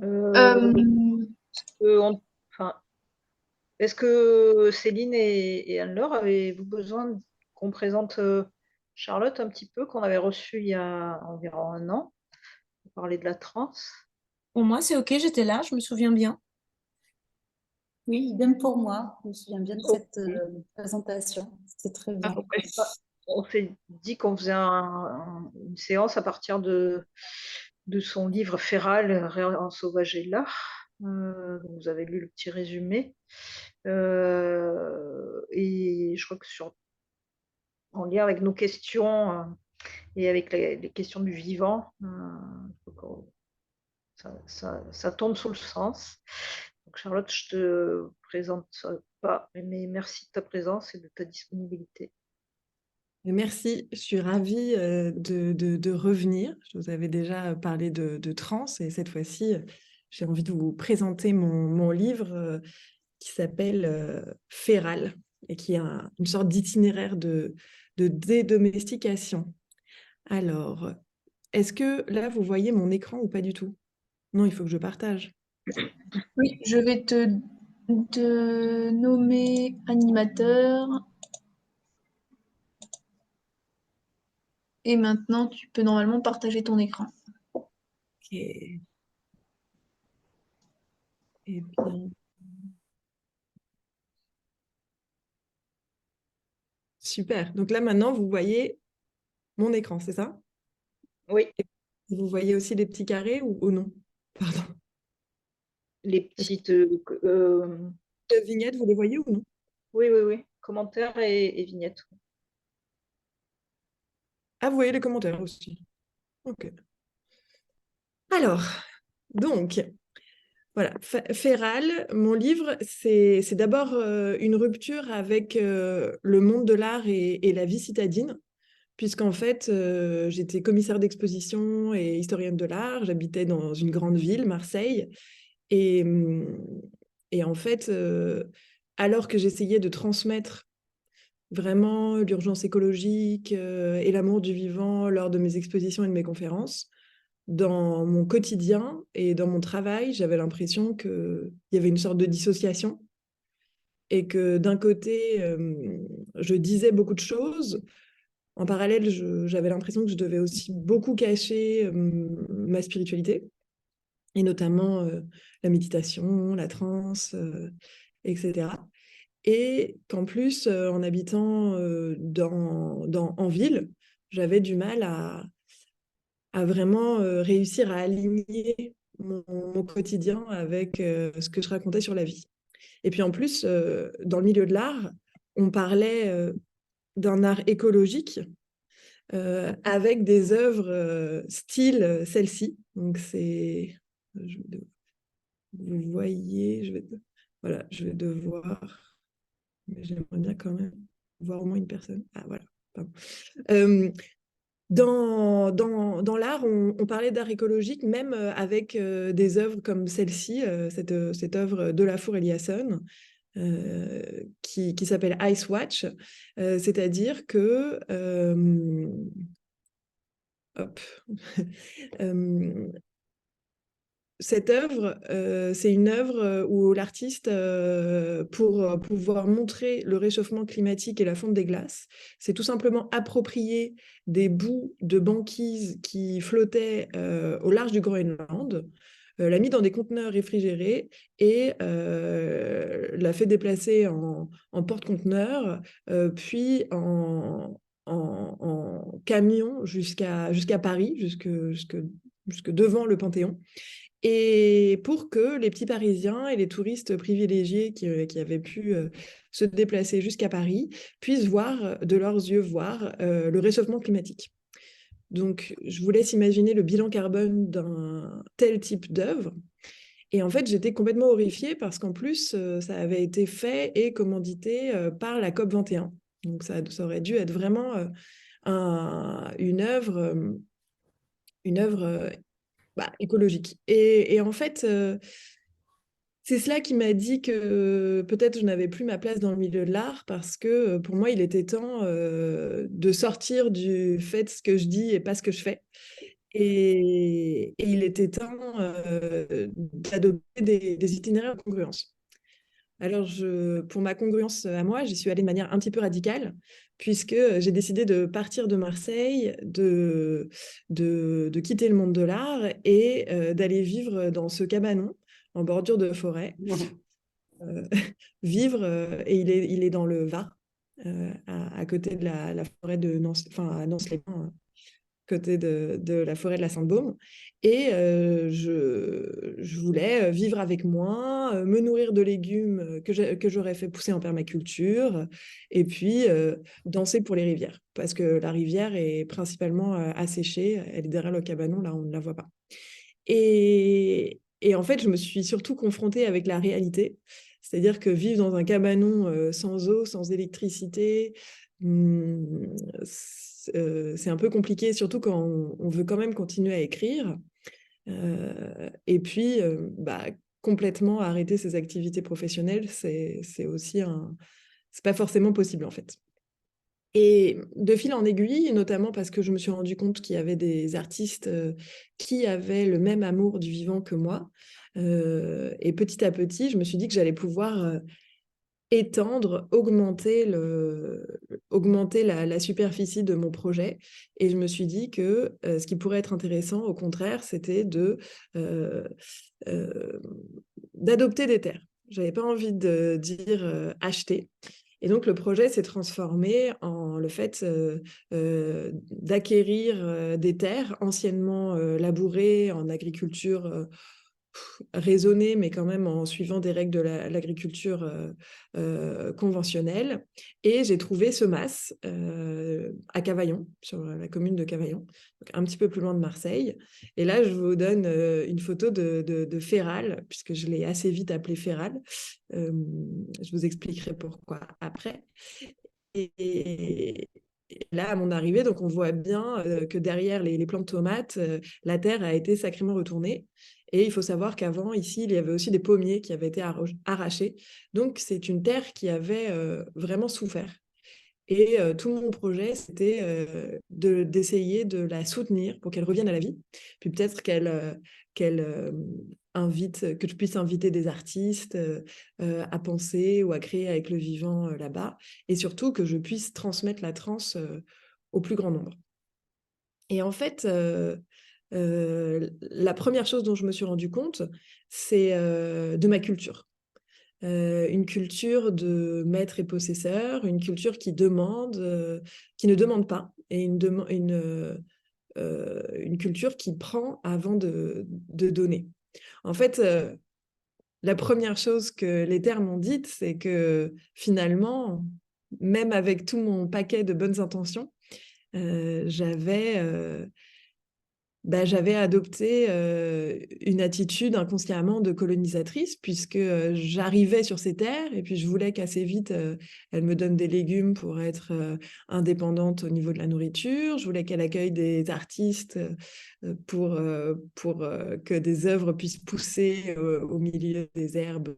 Euh, Euh, euh, on- enfin, est-ce que Céline et Anne-Laure, avez-vous besoin qu'on présente Charlotte un petit peu, qu'on avait reçue il y a environ un an, pour parler de la transe? pour moi, c'est OK, j'étais là, je me souviens bien. Oui, idem pour moi. Je me souviens bien de Ok. cette présentation. C'était très Ah, bien. on s'est dit qu'on faisait une séance à partir de son livre Féral, Réensauvager l'art. Vous avez lu le petit résumé. Et je crois que en lien avec nos questions et avec les questions du vivant, ça tombe sous le sens. Donc Charlotte, je te présente pas, mais merci de ta présence et de ta disponibilité. Merci, je suis ravie de revenir. Je vous avais déjà parlé de trans et cette fois-ci, j'ai envie de vous présenter mon livre qui s'appelle Féral et qui est une sorte d'itinéraire de dédomestication. Alors, est-ce que là, vous voyez mon écran ou pas du tout? Non, il faut que je partage. Oui, je vais te nommer animateur. Et maintenant, tu peux normalement partager ton écran. Ok. Eh bien, super. Donc là, maintenant, vous voyez mon écran, c'est ça? Oui, Et vous voyez aussi les petits carrés ou non? Pardon. les Est-ce que petites les vignettes, vous les voyez ou non? oui, oui, oui, commentaires et vignettes. Ah, vous voyez les commentaires aussi. Ok. Alors, donc, voilà, Féral, mon livre, c'est d'abord une rupture avec le monde de l'art et la vie citadine, puisqu'en fait, j'étais commissaire d'exposition et historienne de l'art, j'habitais dans une grande ville, Marseille, et, hum, et en fait, alors que j'essayais de transmettre vraiment l'urgence écologique et l'amour du vivant lors de mes expositions et de mes conférences, dans mon quotidien et dans mon travail, j'avais l'impression qu'il y avait une sorte de dissociation et que d'un côté, je disais beaucoup de choses. En parallèle, j'avais l'impression que je devais aussi beaucoup cacher ma spiritualité, et notamment la méditation, la transe, etc. Et qu'en plus, en habitant en ville, j'avais du mal à vraiment réussir à aligner mon quotidien avec ce que je racontais sur la vie. Et puis en plus, dans le milieu de l'art, on parlait d'un art écologique avec des œuvres style celle-ci. Donc c'est, vous voyez, voilà, je vais devoir, mais j'aimerais bien quand même voir au moins une personne. Ah voilà, pardon. Euh, dans l'art, on parlait d'art écologique, même avec des œuvres comme celle-ci, cette œuvre de Lafour Eliasson, qui s'appelle Ice Watch, c'est-à-dire que hop, euh, cette œuvre, c'est une œuvre où l'artiste, pour pouvoir montrer le réchauffement climatique et la fonte des glaces, s'est tout simplement approprié des bouts de banquise qui flottaient au large du Groenland, l'a mis dans des conteneurs réfrigérés et l'a fait déplacer en porte-conteneurs, puis en camion jusqu'à Paris, jusque devant le Panthéon. Et pour que les petits Parisiens et les touristes privilégiés qui avaient pu se déplacer jusqu'à Paris puissent voir, de leurs yeux, voir le réchauffement climatique. Donc, je vous laisse imaginer le bilan carbone d'un tel type d'œuvre. Et en fait, j'étais complètement horrifiée parce qu'en plus, ça avait été fait et commandité par la COP 21. Donc, ça aurait dû être vraiment une œuvre écologique. Et en fait, c'est cela qui m'a dit que peut-être je n'avais plus ma place dans le milieu de l'art parce que pour moi, il était temps de sortir du fait ce que je dis et pas ce que je fais. Et il était temps d'adopter des itinéraires de congruence. Alors, pour ma congruence à moi, j'y suis allée de manière un petit peu radicale, puisque j'ai décidé de partir de Marseille, de quitter le monde de l'art et d'aller vivre dans ce cabanon en bordure de forêt. Et il est dans le Var, à côté de la forêt de Nance, enfin à Nance-les-Pins, côté de la forêt de la Sainte-Baume. Et je voulais vivre avec moi, me nourrir de légumes que j'aurais fait pousser en permaculture, et puis danser pour les rivières, parce que la rivière est principalement asséchée, elle est derrière le cabanon, là on ne la voit pas. Et en fait, je me suis surtout confrontée avec la réalité, c'est-à-dire que vivre dans un cabanon sans eau, sans électricité, c'est un peu compliqué, surtout quand on veut quand même continuer à écrire. Et puis, complètement arrêter ses activités professionnelles, c'est aussi c'est pas forcément possible en fait. Et de fil en aiguille, notamment parce que je me suis rendu compte qu'il y avait des artistes qui avaient le même amour du vivant que moi. Et petit à petit, je me suis dit que j'allais pouvoir étendre, augmenter la superficie de mon projet. Et je me suis dit que ce qui pourrait être intéressant, au contraire, c'était d'adopter des terres. Je n'avais pas envie de dire acheter. Et donc, le projet s'est transformé en le fait d'acquérir des terres anciennement labourées en agriculture raisonnée, mais quand même en suivant des règles de l'agriculture conventionnelle. Et j'ai trouvé Semas à Cavaillon, sur la commune de Cavaillon, donc un petit peu plus loin de Marseille. Et là, je vous donne une photo de Féral, puisque je l'ai assez vite appelé Féral. Je vous expliquerai pourquoi après. Et là, à mon arrivée, donc on voit bien que derrière les plants de tomates, la terre a été sacrément retournée. Et il faut savoir qu'avant, ici, il y avait aussi des pommiers qui avaient été arrachés. Donc, c'est une terre qui avait vraiment souffert. Et tout mon projet, c'était d'essayer de la soutenir pour qu'elle revienne à la vie. Puis peut-être que je puisse inviter des artistes à penser ou à créer avec le vivant là-bas. Et surtout que je puisse transmettre la transe au plus grand nombre. Et en fait, la première chose dont je me suis rendu compte, c'est de ma culture. Une culture de maître et possesseur, une culture qui ne demande pas, et une culture qui prend avant de donner. En fait, la première chose que les terres m'ont dite, c'est que finalement, même avec tout mon paquet de bonnes intentions, j'avais adopté une attitude inconsciemment de colonisatrice, puisque j'arrivais sur ces terres et puis je voulais qu'assez vite, elles me donnent des légumes pour être indépendante au niveau de la nourriture. Je voulais qu'elle accueille des artistes pour que des œuvres puissent pousser au milieu des herbes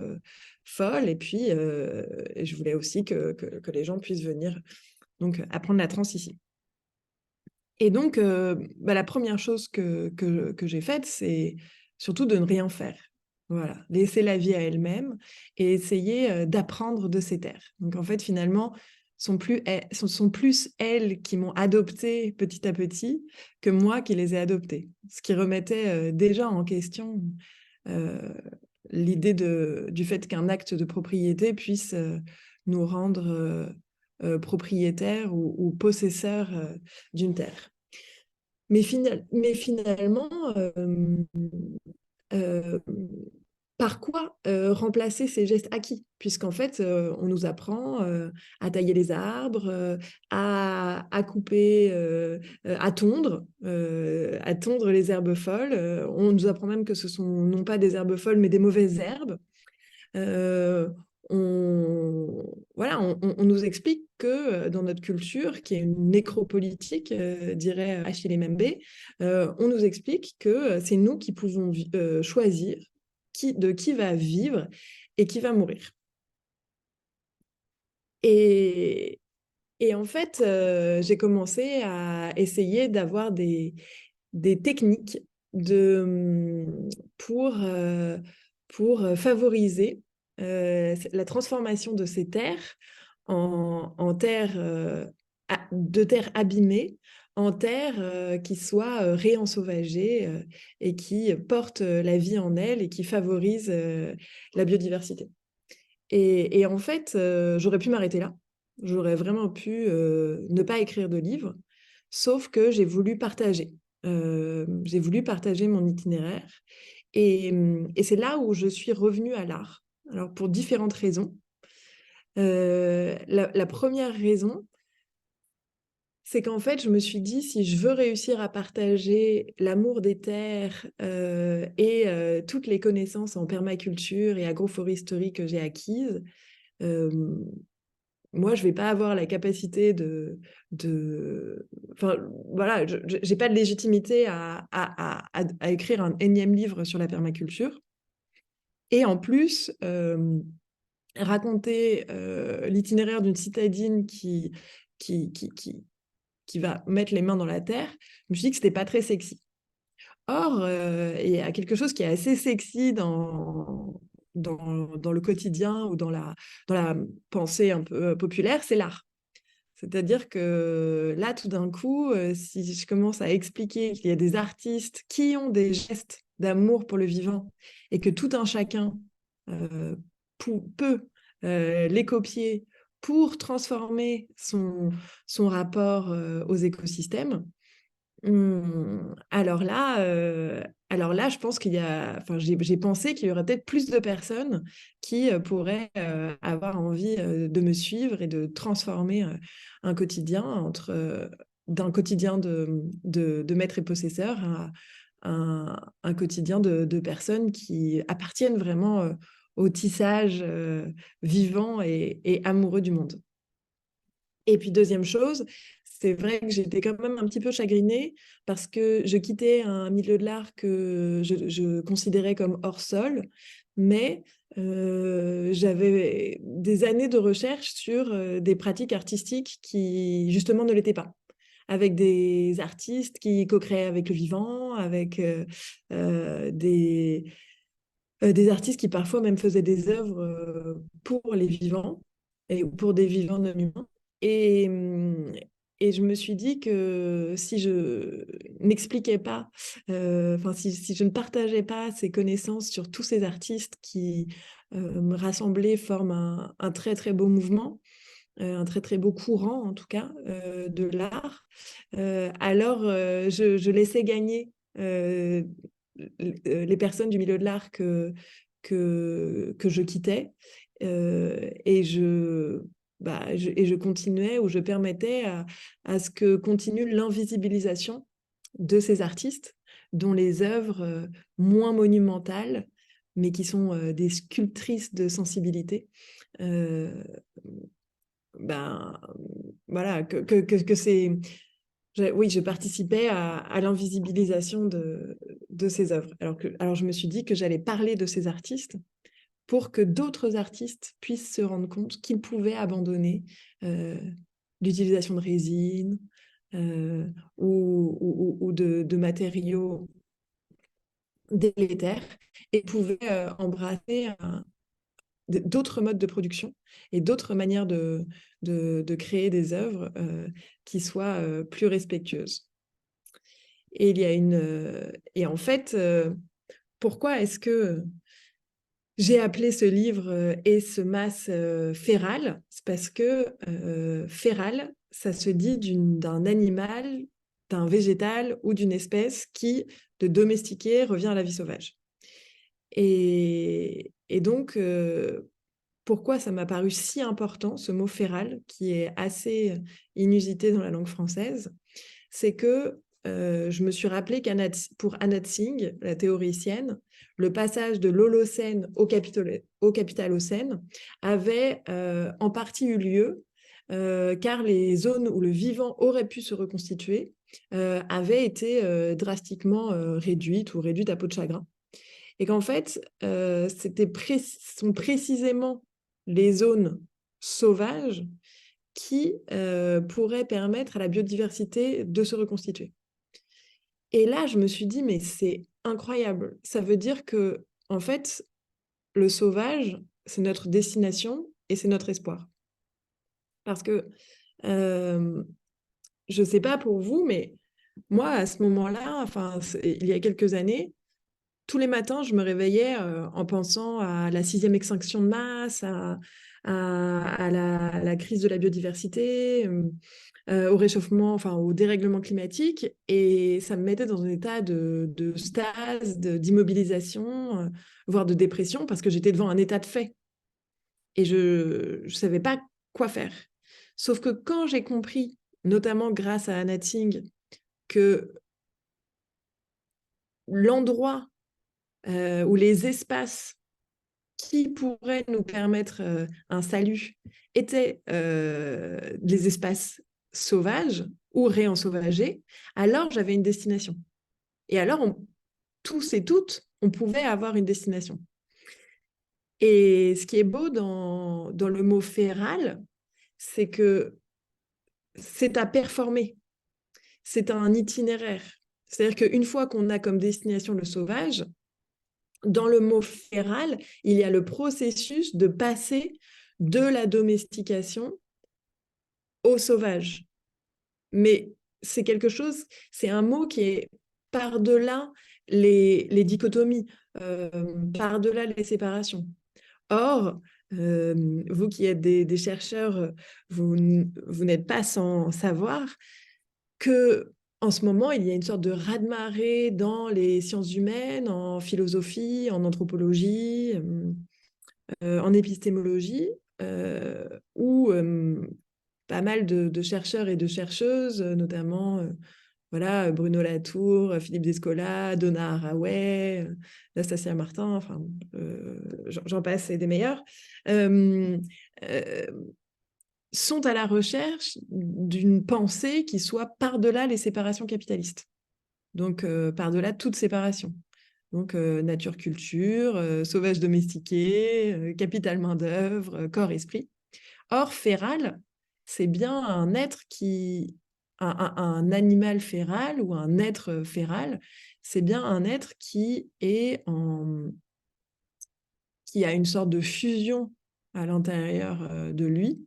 folles. Et puis, je voulais aussi que les gens puissent venir donc, apprendre la transe ici. Et donc, la première chose que j'ai faite, c'est surtout de ne rien faire. Voilà, laisser la vie à elle-même et essayer d'apprendre de ces terres. Donc, en fait, finalement, sont plus elles qui m'ont adoptée petit à petit que moi qui les ai adoptées. Ce qui remettait déjà en question l'idée du fait qu'un acte de propriété puisse nous rendre propriétaires ou possesseurs d'une terre. Mais finalement, par quoi remplacer ces gestes acquis? Puisqu'en fait, on nous apprend à tailler les arbres, à couper, à tondre les herbes folles. On nous apprend même que ce sont non pas des herbes folles, mais des mauvaises herbes. On nous explique que dans notre culture, qui est une nécropolitique, dirait Achille Mbembe, on nous explique que c'est nous qui pouvons choisir de qui va vivre et qui va mourir. Et en fait, j'ai commencé à essayer d'avoir des des techniques pour favoriser la transformation de ces terres en terres, de terres abîmées, en terres qui soient réensauvagées et qui portent la vie en elles et qui favorisent la biodiversité. Et en fait, j'aurais pu m'arrêter là. J'aurais vraiment pu ne pas écrire de livre, sauf que j'ai voulu partager. J'ai voulu partager mon itinéraire. Et c'est là où je suis revenue à l'art. Alors, pour différentes raisons. La première raison, c'est qu'en fait, je me suis dit, si je veux réussir à partager l'amour des terres et toutes les connaissances en permaculture et agroforesterie que j'ai acquises, moi, je ne vais pas avoir la capacité Enfin, voilà, je n'ai pas de légitimité à écrire un énième livre sur la permaculture. Et en plus, raconter l'itinéraire d'une citadine qui va mettre les mains dans la terre, je me suis dit que ce n'était pas très sexy. Or, il y a quelque chose qui est assez sexy dans le quotidien ou dans la pensée un peu populaire, c'est l'art. C'est-à-dire que là, tout d'un coup, si je commence à expliquer qu'il y a des artistes qui ont des gestes d'amour pour le vivant et que tout un chacun peut les copier pour transformer son rapport aux écosystèmes, alors là, je pense j'ai pensé qu'il y aurait peut-être plus de personnes qui pourraient avoir envie de me suivre et de transformer un quotidien d'un quotidien de maître et possesseur à un quotidien de personnes qui appartiennent vraiment au tissage vivant et amoureux du monde. Et puis, deuxième chose, c'est vrai que j'étais quand même un petit peu chagrinée parce que je quittais un milieu de l'art que je considérais comme hors sol, mais j'avais des années de recherche sur des pratiques artistiques qui, justement, ne l'étaient pas. Avec des artistes qui co-créaient avec le vivant, avec des artistes qui parfois même faisaient des œuvres pour les vivants et pour des vivants non humains. Et, et je me suis dit que si je n'expliquais pas, si je ne partageais pas ces connaissances sur tous ces artistes qui me rassemblaient, forment un très très beau mouvement, un très très beau courant en tout cas de l'art, alors je laissais gagner les personnes du milieu de l'art que je quittais et je continuais ou je permettais à ce que continue l'invisibilisation de ces artistes dont les œuvres moins monumentales mais qui sont des sculptrices de sensibilité voilà, que c'est... Oui, je participais à l'invisibilisation de ces œuvres. Alors je me suis dit que j'allais parler de ces artistes pour que d'autres artistes puissent se rendre compte qu'ils pouvaient abandonner l'utilisation de résine ou de matériaux délétères et pouvaient embrasser d'autres modes de production et d'autres manières de créer des œuvres qui soient plus respectueuses. Et et en fait, pourquoi est-ce que j'ai appelé ce livre et ce mas féral? C'est parce que féral, ça se dit d'un animal, d'un végétal ou d'une espèce qui, de domestiquer, revient à la vie sauvage. Et donc, pourquoi ça m'a paru si important, ce mot féral, qui est assez inusité dans la langue française, c'est que je me suis rappelé pour Anat Singh, la théoricienne, le passage de l'Holocène au Capitalocène avait en partie eu lieu car les zones où le vivant aurait pu se reconstituer avaient été drastiquement réduites ou réduites à peau de chagrin. Et qu'en fait, sont précisément les zones sauvages qui pourraient permettre à la biodiversité de se reconstituer. Et là, je me suis dit, mais c'est incroyable. Ça veut dire que, en fait, le sauvage, c'est notre destination et c'est notre espoir. Parce que, je ne sais pas pour vous, mais moi, à ce moment-là, enfin, il y a quelques années, tous les matins, je me réveillais en pensant à la 6e extinction de masse, à la crise de la biodiversité, au réchauffement, enfin au dérèglement climatique, et ça me mettait dans un état de stase, d'immobilisation, voire de dépression, parce que j'étais devant un état de fait, et je ne savais pas quoi faire. Sauf que quand j'ai compris, notamment grâce à Anna Tsing, que l'endroit ou les espaces qui pourraient nous permettre un salut étaient les espaces sauvages ou réensauvagés, alors j'avais une destination. Et alors, tous et toutes, on pouvait avoir une destination. Et ce qui est beau dans le mot féral, c'est que c'est à performer, c'est un itinéraire. C'est-à-dire qu'une fois qu'on a comme destination le sauvage, dans le mot féral, il y a le processus de passer de la domestication au sauvage. Mais c'est quelque chose, c'est un mot qui est par-delà les dichotomies, par-delà les séparations. Or, vous qui êtes des chercheurs, vous n'êtes pas sans savoir que en ce moment, il y a une sorte de raz-de-marée dans les sciences humaines, en philosophie, en anthropologie, en épistémologie, où pas mal de chercheurs et de chercheuses, notamment voilà, Bruno Latour, Philippe Descola, Donna Haraway, Nastasia Martin, enfin, j'en passe et des meilleurs, sont à la recherche d'une pensée qui soit par-delà les séparations capitalistes. Donc, par-delà toute séparation. Donc, nature-culture, sauvage domestiqué, capital main-d'œuvre, corps-esprit. Or, féral, c'est bien un être qui... Un animal féral ou un être féral, c'est bien un être qui a une sorte de fusion à l'intérieur de lui,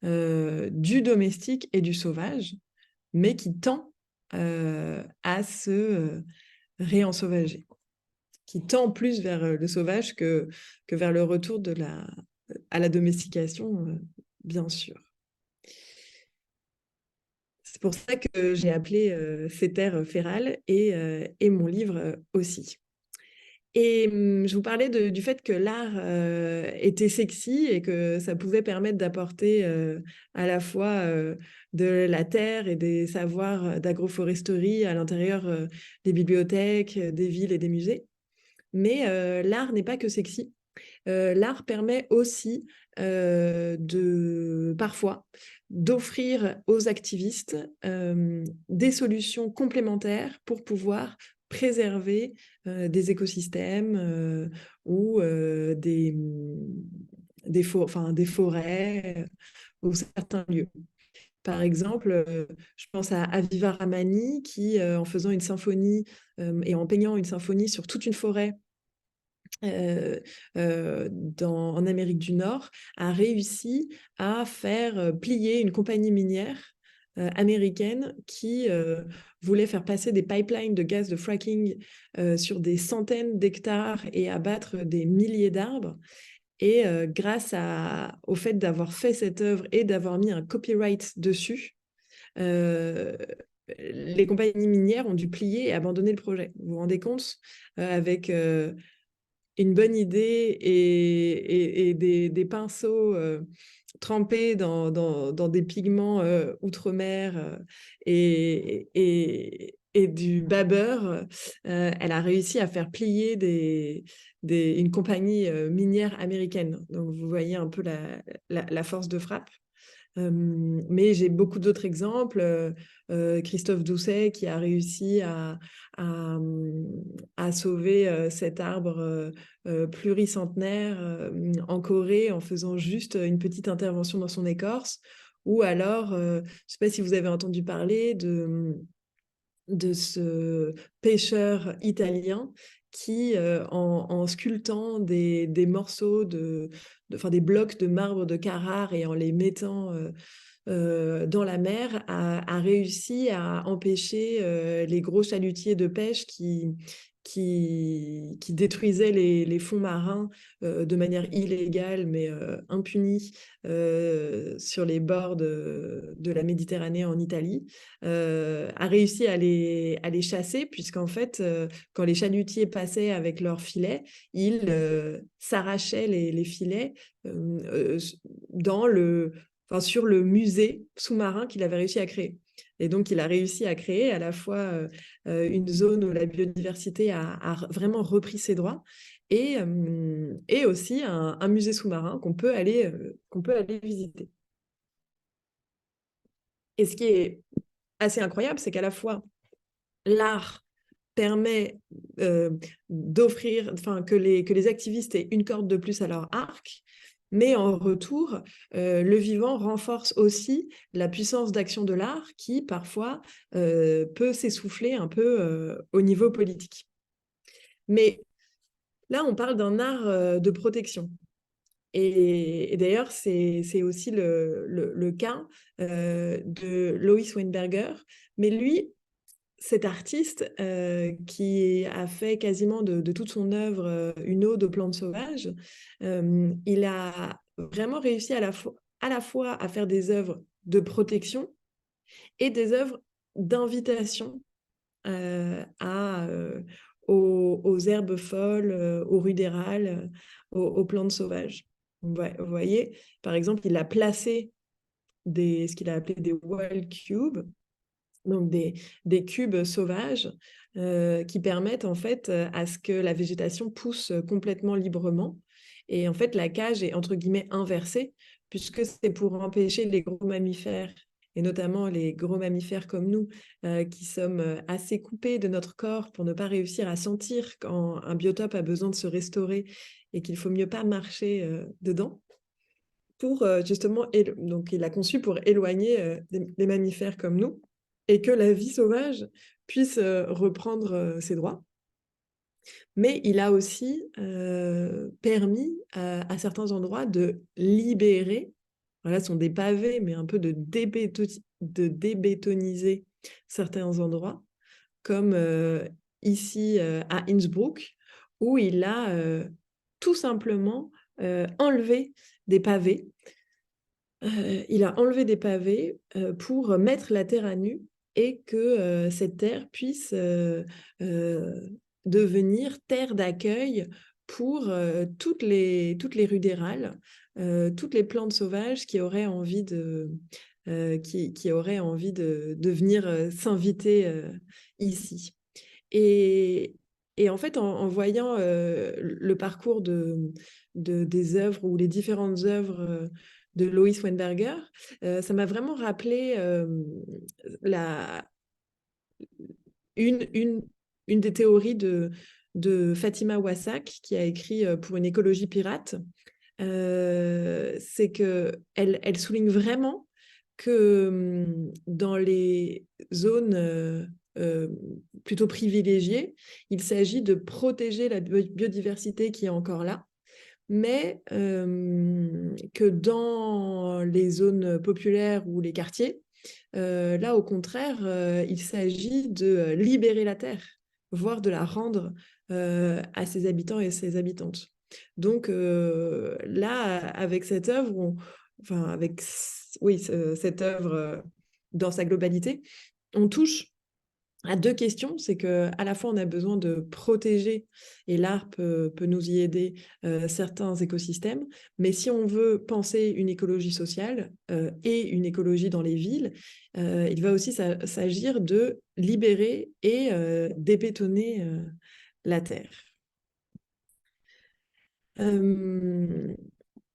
du domestique et du sauvage, mais qui tend à se réensauvager, qui tend plus vers le sauvage que vers le retour à la domestication, bien sûr. C'est pour ça que j'ai appelé ces terres férales et mon livre aussi. Et je vous parlais du fait que l'art était sexy et que ça pouvait permettre d'apporter à la fois de la terre et des savoirs d'agroforesterie à l'intérieur des bibliothèques, des villes et des musées. Mais l'art n'est pas que sexy. L'art permet aussi parfois d'offrir aux activistes des solutions complémentaires pour pouvoir préserver des écosystèmes ou des forêts ou certains lieux. Par exemple, je pense à Aviva Ramani qui, en faisant une symphonie et en peignant une symphonie sur toute une forêt en Amérique du Nord, a réussi à faire plier une compagnie minière américaine qui voulait faire passer des pipelines de gaz de fracking sur des centaines d'hectares et abattre des milliers d'arbres. Et grâce au fait d'avoir fait cette œuvre et d'avoir mis un copyright dessus, les compagnies minières ont dû plier et abandonner le projet. Vous vous rendez compte avec une bonne idée et des pinceaux trempés dans des pigments outre-mer et du babeur, elle a réussi à faire plier une compagnie minière américaine. Donc, vous voyez un peu la force de frappe. Mais j'ai beaucoup d'autres exemples. Christophe Doucet qui a réussi à sauver cet arbre pluricentenaire en Corée en faisant juste une petite intervention dans son écorce. Ou alors, je ne sais pas si vous avez entendu parler de ce pêcheur italien qui, en sculptant des morceaux enfin, des blocs de marbre de Carrare et en les mettant dans la mer, a réussi à empêcher les gros chalutiers de pêche qui détruisaient les fonds marins de manière illégale mais impunie sur les bords de la Méditerranée en Italie, a réussi à les chasser, puisqu'en fait, quand les chalutiers passaient avec leurs filets, ils s'arrachaient les filets sur le musée sous-marin qu'il avait réussi à créer. Et donc, il a réussi à créer à la fois une zone où la biodiversité a vraiment repris ses droits et aussi un musée sous-marin qu'on peut aller visiter. Et ce qui est assez incroyable, c'est qu'à la fois, l'art permet d'offrir, enfin, que les activistes aient une corde de plus à leur arc, mais en retour, le vivant renforce aussi la puissance d'action de l'art qui, parfois, peut s'essouffler un peu au niveau politique. Mais là, on parle d'un art de protection. Et d'ailleurs, c'est aussi le cas de Lois Weinberger. Mais lui, cet artiste qui a fait quasiment de toute son œuvre une ode aux plantes sauvages, il a vraiment réussi à la fois à faire des œuvres de protection et des œuvres d'invitation aux herbes folles, aux rudérales, aux plantes sauvages. Vous voyez, par exemple, il a placé ce qu'il a appelé des wild cubes, donc des cubes sauvages qui permettent en fait à ce que la végétation pousse complètement librement. Et en fait, la cage est entre guillemets inversée, puisque c'est pour empêcher les gros mammifères, et notamment les gros mammifères comme nous, qui sommes assez coupés de notre corps pour ne pas réussir à sentir quand un biotope a besoin de se restaurer et qu'il faut mieux pas marcher dedans. Pour justement, donc il a conçu pour éloigner les mammifères comme nous, et que la vie sauvage puisse reprendre ses droits. Mais il a aussi permis à certains endroits de libérer, voilà, ce sont des pavés, mais un peu de débétoniser certains endroits, comme ici à Innsbruck, où il a tout simplement enlevé des pavés. Il a enlevé des pavés pour mettre la terre à nu et que cette terre puisse devenir terre d'accueil pour toutes les rudérales, toutes les plantes sauvages qui auraient envie de venir s'inviter ici. Et en fait, en voyant le parcours des œuvres ou les différentes œuvres de Lois Weinberger, ça m'a vraiment rappelé une des théories de Fatima Wassak, qui a écrit pour une écologie pirate. C'est qu'elle souligne vraiment que dans les zones plutôt privilégiées, il s'agit de protéger la biodiversité qui est encore là, mais que dans les zones populaires ou les quartiers, là, au contraire, il s'agit de libérer la terre, voire de la rendre à ses habitants et ses habitantes. Donc là, avec cette œuvre, cette œuvre dans sa globalité, on touche à deux questions. C'est qu'à la fois, on a besoin de protéger, et l'art peut nous y aider, certains écosystèmes, mais si on veut penser une écologie sociale et une écologie dans les villes, il va aussi s'agir de libérer et débétonner la terre.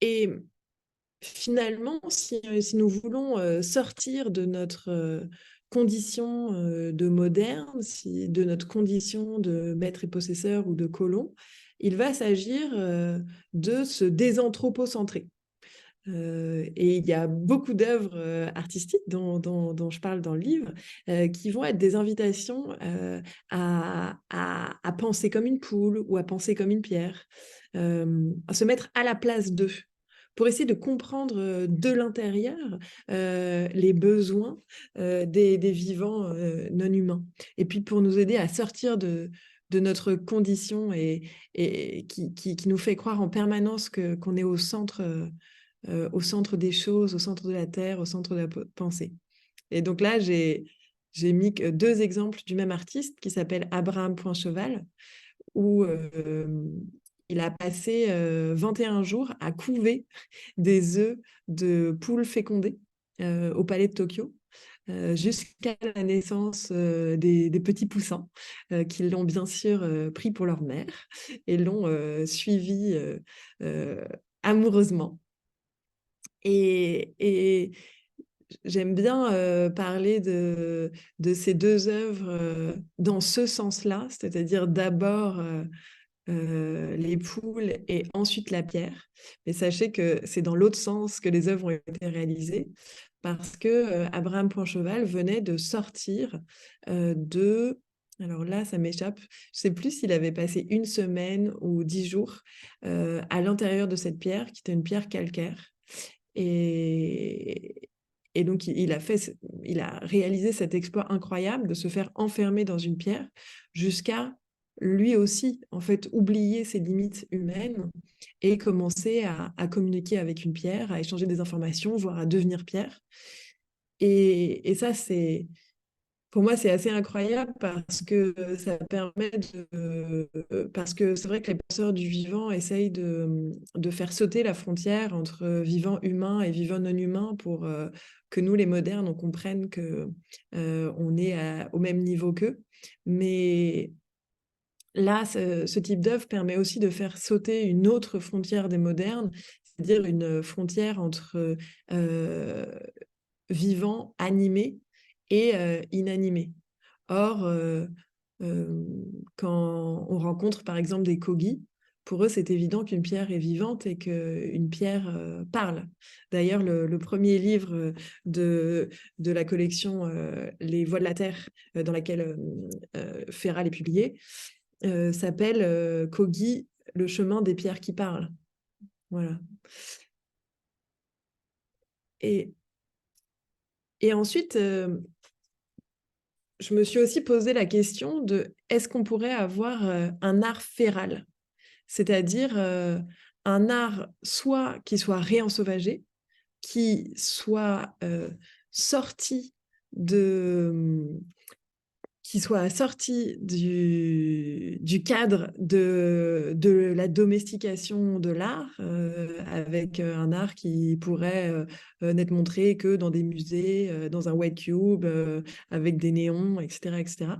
Et finalement, si nous voulons sortir de notre condition de moderne, de notre condition de maître et possesseur ou de colon, il va s'agir de se désanthropocentrer. Et il y a beaucoup d'œuvres artistiques dont je parle dans le livre qui vont être des invitations à penser comme une poule ou à penser comme une pierre, à se mettre à la place d'eux pour essayer de comprendre de l'intérieur les besoins des vivants non humains. Et puis pour nous aider à sortir de notre condition et qui nous fait croire en permanence qu'on est au centre des choses, au centre de la Terre, au centre de la pensée. Et donc là, j'ai mis deux exemples du même artiste qui s'appelle Abraham Poincheval, où il a passé 21 jours à couver des œufs de poules fécondées au palais de Tokyo. Jusqu'à la naissance des petits poussins qui l'ont bien sûr pris pour leur mère et l'ont suivi amoureusement. Et j'aime bien parler de ces deux œuvres dans ce sens-là, c'est-à-dire d'abord les poules et ensuite la pierre. Mais sachez que c'est dans l'autre sens que les œuvres ont été réalisées, parce que Abraham Poincheval venait de sortir de... Alors là, ça m'échappe. Je ne sais plus s'il avait passé 1 semaine ou 10 jours à l'intérieur de cette pierre, qui était une pierre calcaire. Et donc, il a réalisé cet exploit incroyable de se faire enfermer dans une pierre jusqu'à lui aussi, en fait, oublier ses limites humaines et commencer à communiquer avec une pierre, à échanger des informations, voire à devenir pierre. Et ça, pour moi, c'est assez incroyable parce que ça permet parce que c'est vrai que les penseurs du vivant essayent de faire sauter la frontière entre vivant humain et vivant non humain pour que nous, les modernes, on comprenne qu'on est au même niveau qu'eux. Mais là, ce type d'œuvre permet aussi de faire sauter une autre frontière des modernes, c'est-à-dire une frontière entre vivant, animé et inanimé. Or, quand on rencontre par exemple des Kogis, pour eux, c'est évident qu'une pierre est vivante et qu'une pierre parle. D'ailleurs, le premier livre de la collection Les Voix de la Terre, dans laquelle Ferral est publié, s'appelle Kogi, le chemin des pierres qui parlent. Voilà. Et ensuite, je me suis aussi posé la question de est-ce qu'on pourrait avoir un art féral, c'est-à-dire un art soit qui soit réensauvagé, qui soit sorti du cadre de la domestication de l'art, avec un art qui pourrait n'être montré que dans des musées, dans un white cube, avec des néons, etc., etc.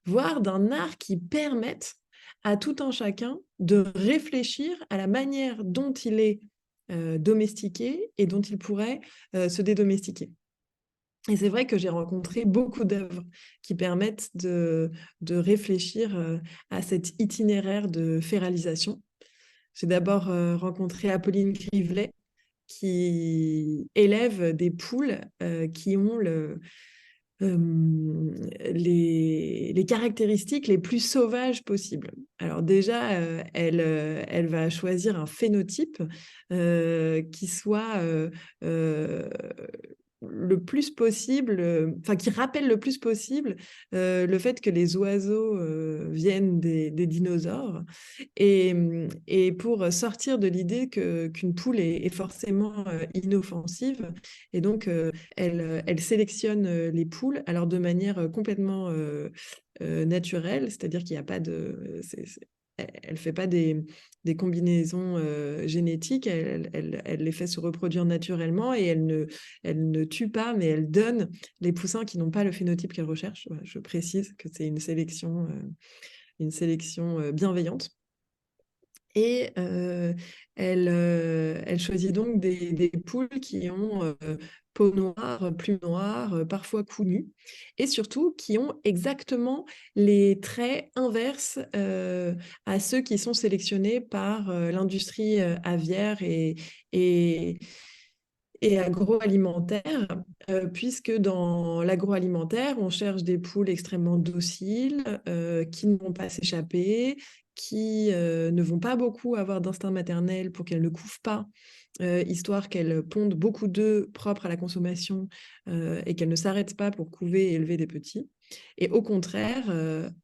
Voire d'un art qui permette à tout un chacun de réfléchir à la manière dont il est domestiqué et dont il pourrait se dédomestiquer. Et c'est vrai que j'ai rencontré beaucoup d'œuvres qui permettent de réfléchir à cet itinéraire de féralisation. J'ai d'abord rencontré Apolline Grivelet, qui élève des poules qui ont les caractéristiques les plus sauvages possibles. Alors déjà, elle va choisir un phénotype qui soit le plus possible, qui rappelle le plus possible le fait que les oiseaux viennent des dinosaures, et pour sortir de l'idée qu'une poule est forcément inoffensive. Et donc, elle sélectionne les poules, alors de manière complètement naturelle, c'est-à-dire qu'il n'y a pas de... elle ne fait pas des combinaisons génétiques, elle les fait se reproduire naturellement, et elle ne tue pas, mais elle donne les poussins qui n'ont pas le phénotype qu'elle recherche. Voilà, je précise que c'est une sélection bienveillante. Et elle choisit donc des poules qui ont peau noire, plumes noires, parfois cou nu, et surtout qui ont exactement les traits inverses à ceux qui sont sélectionnés par l'industrie aviaire et et agroalimentaire, puisque dans l'agroalimentaire, on cherche des poules extrêmement dociles, qui ne vont pas s'échapper, qui ne vont pas beaucoup avoir d'instinct maternel pour qu'elles ne couvent pas, histoire qu'elles pondent beaucoup d'œufs propres à la consommation et qu'elles ne s'arrêtent pas pour couver et élever des petits. Et au contraire,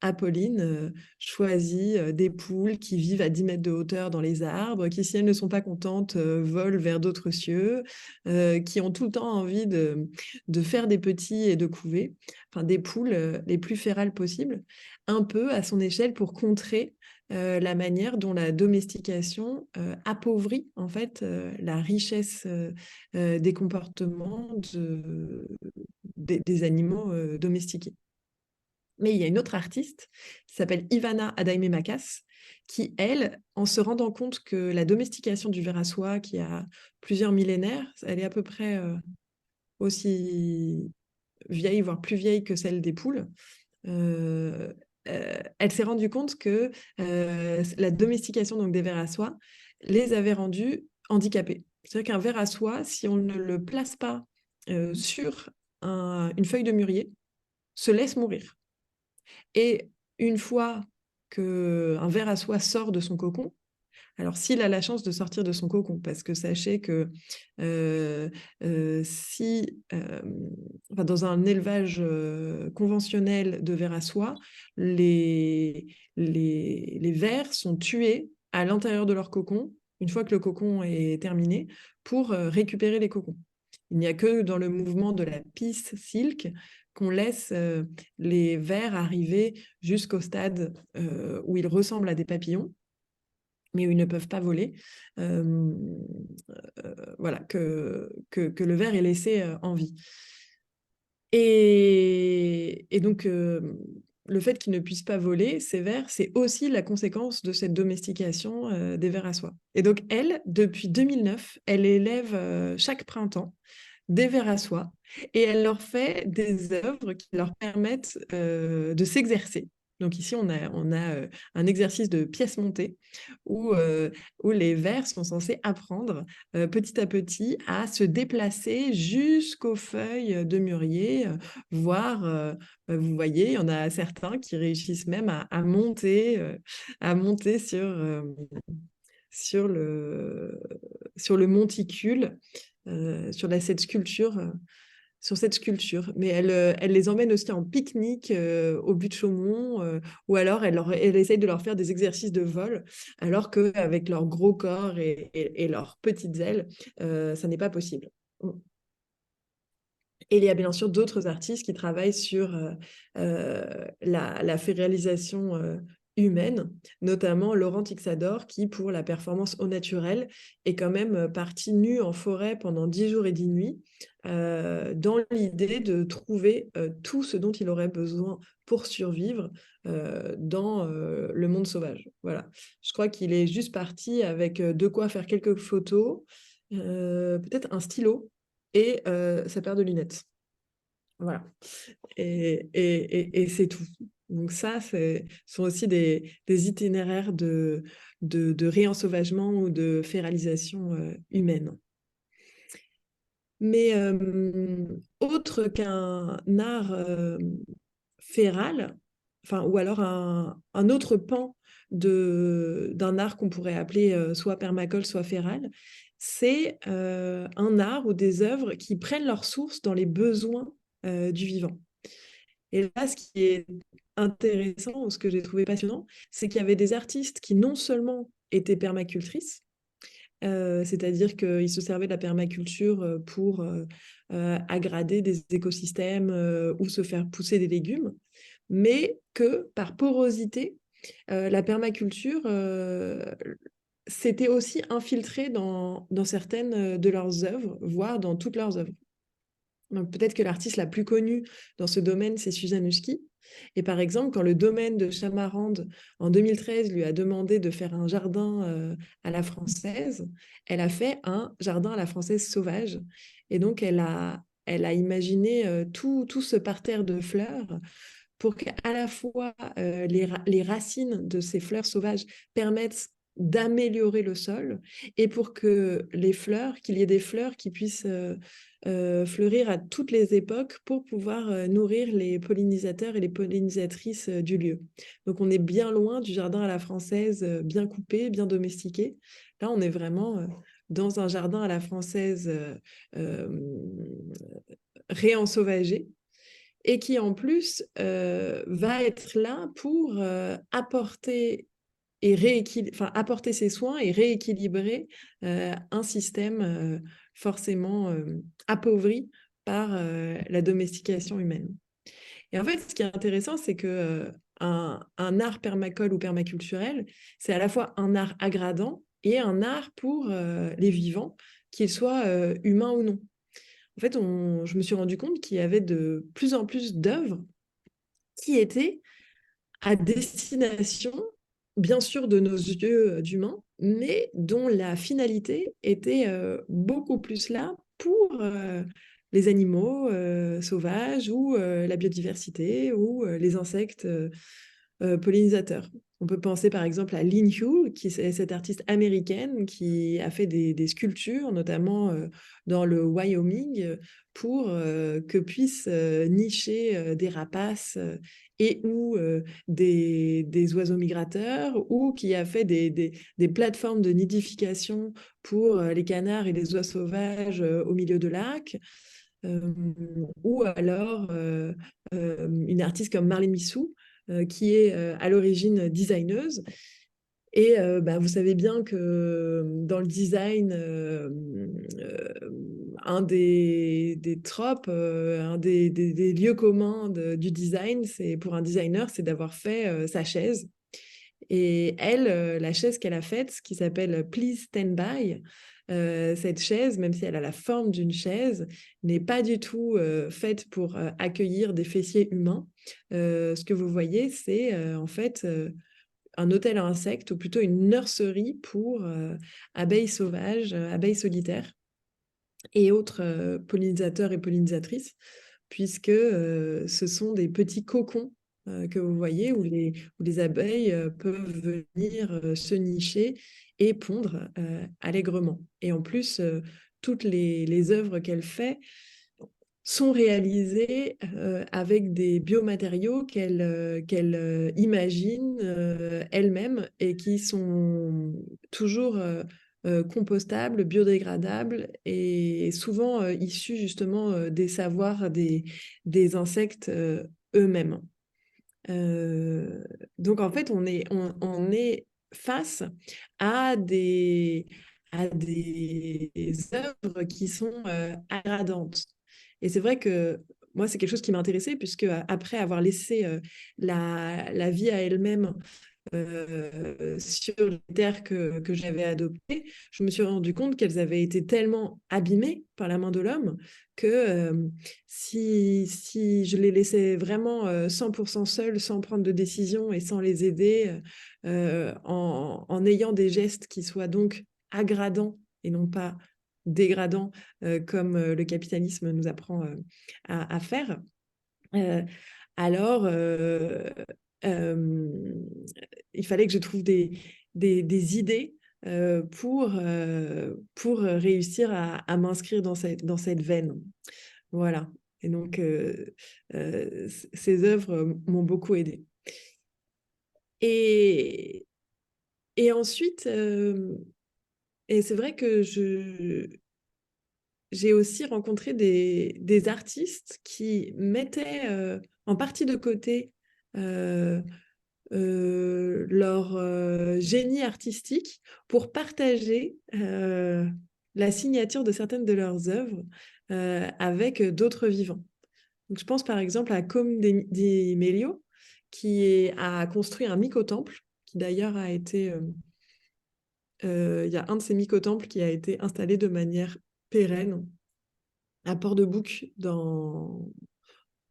Apolline choisit des poules qui vivent à 10 mètres de hauteur dans les arbres, qui, si elles ne sont pas contentes, volent vers d'autres cieux, qui ont tout le temps envie de faire des petits et de couver, enfin des poules les plus férales possibles, un peu à son échelle pour contrer la manière dont la domestication appauvrit en fait la richesse des comportements des animaux domestiqués. Mais il y a une autre artiste qui s'appelle Ivana Adayme-Makas, qui, elle, en se rendant compte que la domestication du ver à soie, qui a plusieurs millénaires, elle est à peu près aussi vieille, voire plus vieille que celle des poules, elle s'est rendue compte que la domestication donc, des vers à soie les avait rendus handicapés. C'est-à-dire qu'un ver à soie, si on ne le place pas sur une feuille de mûrier, se laisse mourir. Et une fois qu'un ver à soie sort de son cocon, alors s'il a la chance de sortir de son cocon, parce que sachez que dans un élevage conventionnel de vers à soie, les vers sont tués à l'intérieur de leur cocon, une fois que le cocon est terminé, pour récupérer les cocons. Il n'y a que dans le mouvement de la peace silk qu'on laisse les vers arriver jusqu'au stade où ils ressemblent à des papillons, mais où ils ne peuvent pas voler, voilà, que le ver est laissé en vie. Et donc, le fait qu'ils ne puissent pas voler, ces vers, c'est aussi la conséquence de cette domestication des vers à soie. Et donc, elle, depuis 2009, elle élève chaque printemps des vers à soie et elle leur fait des œuvres qui leur permettent de s'exercer. Donc ici, on a un exercice de pièce montée où les vers sont censés apprendre petit à petit à se déplacer jusqu'aux feuilles de mûrier, voire, vous voyez, il y en a certains qui réussissent même à monter sur le monticule, sur cette sculpture. Mais elle les emmène aussi en pique-nique au but de Chaumont, ou alors elle essaye de leur faire des exercices de vol, alors qu'avec leur gros corps et leurs petites ailes, ça n'est pas possible. Et il y a bien sûr d'autres artistes qui travaillent sur la réalisation humaine, notamment Laurent Tixador, qui, pour la performance au naturel, est quand même parti nu en forêt pendant 10 jours et 10 nuits, dans l'idée de trouver tout ce dont il aurait besoin pour survivre dans le monde sauvage. Voilà. Je crois qu'il est juste parti avec de quoi faire quelques photos, peut-être un stylo, et sa paire de lunettes. Voilà. Et c'est tout. Donc ça, ce sont aussi des itinéraires de réensauvagement ou de féralisation humaine. Mais autre qu'un art féral, ou alors un autre pan d'un art qu'on pourrait appeler soit permacole, soit féral, c'est un art ou des œuvres qui prennent leur source dans les besoins du vivant. Et là, ce qui est intéressant, ou ce que j'ai trouvé passionnant, c'est qu'il y avait des artistes qui non seulement étaient permacultrices, c'est-à-dire qu'ils se servaient de la permaculture pour aggrader des écosystèmes ou se faire pousser des légumes, mais que par porosité, la permaculture s'était aussi infiltrée dans certaines de leurs œuvres, voire dans toutes leurs œuvres. Donc peut-être que l'artiste la plus connue dans ce domaine, c'est Suzanne Husky. Et par exemple, quand le domaine de Chamarande, en 2013, lui a demandé de faire un jardin à la française, elle a fait un jardin à la française sauvage. Et donc, elle a imaginé tout ce parterre de fleurs pour qu'à la fois les racines de ces fleurs sauvages permettent d'améliorer le sol et pour que qu'il y ait des fleurs qui puissent fleurir à toutes les époques pour pouvoir nourrir les pollinisateurs et les pollinisatrices du lieu. Donc on est bien loin du jardin à la française, bien coupé, bien domestiqué. Là, on est vraiment dans un jardin à la française réensauvagé et qui en plus va être là pour apporter apporter ses soins et rééquilibrer un système forcément appauvri par la domestication humaine. Et en fait, ce qui est intéressant, c'est que un art permacole ou permaculturel, c'est à la fois un art agradant et un art pour les vivants, qu'ils soient humains ou non. En fait, je me suis rendu compte qu'il y avait de plus en plus d'œuvres qui étaient à destination, bien sûr, de nos yeux d'humains, mais dont la finalité était beaucoup plus là pour les animaux sauvages ou la biodiversité ou les insectes pollinisateurs. On peut penser par exemple à Lin Hu, qui est cette artiste américaine qui a fait des sculptures, notamment dans le Wyoming, pour que puissent nicher des rapaces et ou des oiseaux migrateurs, ou qui a fait des plateformes de nidification pour les canards et les oies sauvages au milieu de lacs. Ou alors une artiste comme Marlene Missou, qui est à l'origine designeuse. Et vous savez bien que dans le design, un des tropes, un des lieux communs du design, c'est pour un designer, c'est d'avoir fait sa chaise. Et elle, la chaise qu'elle a faite, qui s'appelle Please Stand By, cette chaise, même si elle a la forme d'une chaise, n'est pas du tout faite pour accueillir des fessiers humains. Ce que vous voyez, c'est en fait un hôtel à insectes, ou plutôt une nurserie pour abeilles sauvages, abeilles solitaires et autres pollinisateurs et pollinisatrices, puisque ce sont des petits cocons que vous voyez où les abeilles peuvent venir se nicher et pondre allègrement. Et en plus, toutes les œuvres qu'elle fait sont réalisées avec des biomatériaux qu'elle imagine elle-même et qui sont toujours compostables, biodégradables et souvent issus justement des savoirs des insectes eux-mêmes. Donc en fait, on est face à des œuvres qui sont aggradantes. Et c'est vrai que moi, c'est quelque chose qui m'a intéressée, puisque après avoir laissé la vie à elle-même sur les terres que j'avais adoptées, je me suis rendu compte qu'elles avaient été tellement abîmées par la main de l'homme que si je les laissais vraiment 100% seules, sans prendre de décision et sans les aider, en ayant des gestes qui soient donc aggradants et non pas dégradants, comme le capitalisme nous apprend à faire, alors il fallait que je trouve des idées pour réussir à m'inscrire dans cette veine. Voilà. Et donc, ces œuvres m'ont beaucoup aidée. Et ensuite, et c'est vrai que j'ai aussi rencontré des artistes qui mettaient en partie de côté leur génie artistique pour partager la signature de certaines de leurs œuvres avec d'autres vivants. Donc, je pense par exemple à Com Di Meglio, qui a construit un mycotemple, qui d'ailleurs a été... il y a un de ces mycotemples qui a été installé de manière pérenne à Port-de-Bouc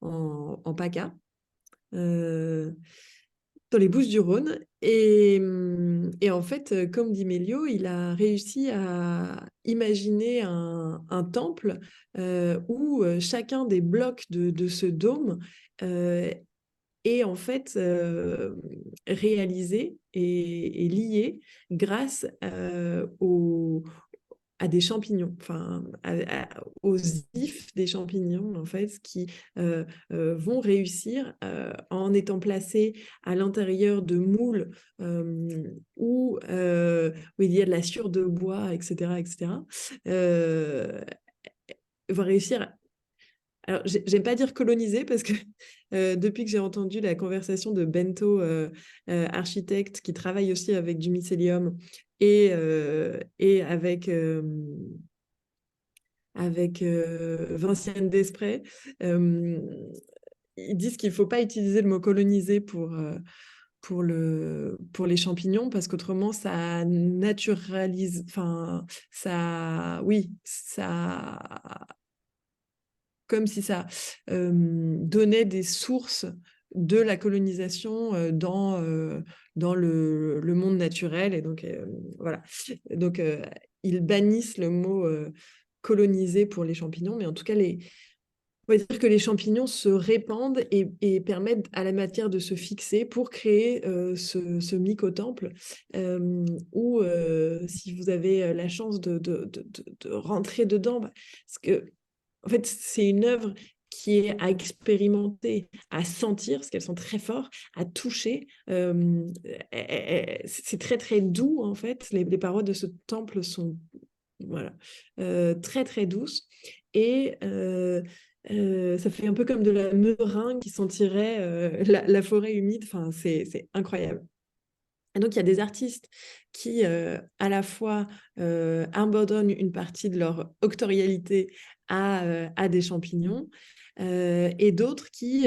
en PACA, dans les Bouches-du-Rhône. Et en fait, comme dit Méliot, il a réussi à imaginer un temple où chacun des blocs de ce dôme est en fait réalisé et lié grâce à des champignons, enfin aux ifs des champignons en fait, qui vont réussir en étant placés à l'intérieur de moules où il y a de la sciure de bois, etc., etc., vont réussir. Alors, j'aime pas dire coloniser parce que depuis que j'ai entendu la conversation de Bento, architecte, qui travaille aussi avec du mycélium et avec Vinciane Desprez, ils disent qu'il ne faut pas utiliser le mot coloniser pour les champignons parce qu'autrement ça naturalise, enfin ça, oui, ça, comme si ça donnait des sources de la colonisation dans le monde naturel. Et donc, voilà. Donc, ils bannissent le mot colonisé pour les champignons, mais en tout cas, on va dire que les champignons se répandent et permettent à la matière de se fixer pour créer ce mycotemple où, si vous avez la chance de rentrer dedans, parce que en fait, c'est une œuvre qui est à expérimenter, à sentir, parce qu'elles sont très fortes, à toucher. C'est très, très doux, en fait. Les parois de ce temple sont voilà, très, très douces. Et ça fait un peu comme de la meringue qui sentirait la forêt humide. Enfin, c'est incroyable. Et donc, il y a des artistes qui, à la fois, abandonnent une partie de leur octorialité à des champignons, et d'autres qui,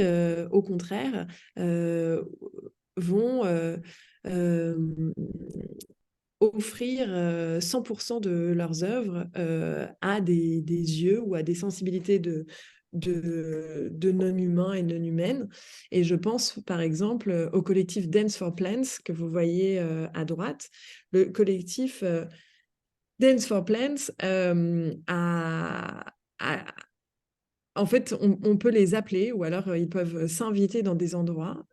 au contraire, vont offrir 100% de leurs œuvres à des yeux ou à des sensibilités de non-humains et non-humaines. Et je pense par exemple au collectif Dance for Plants que vous voyez à droite. Le collectif Dance for Plants en fait, on peut les appeler ou alors ils peuvent s'inviter dans des endroits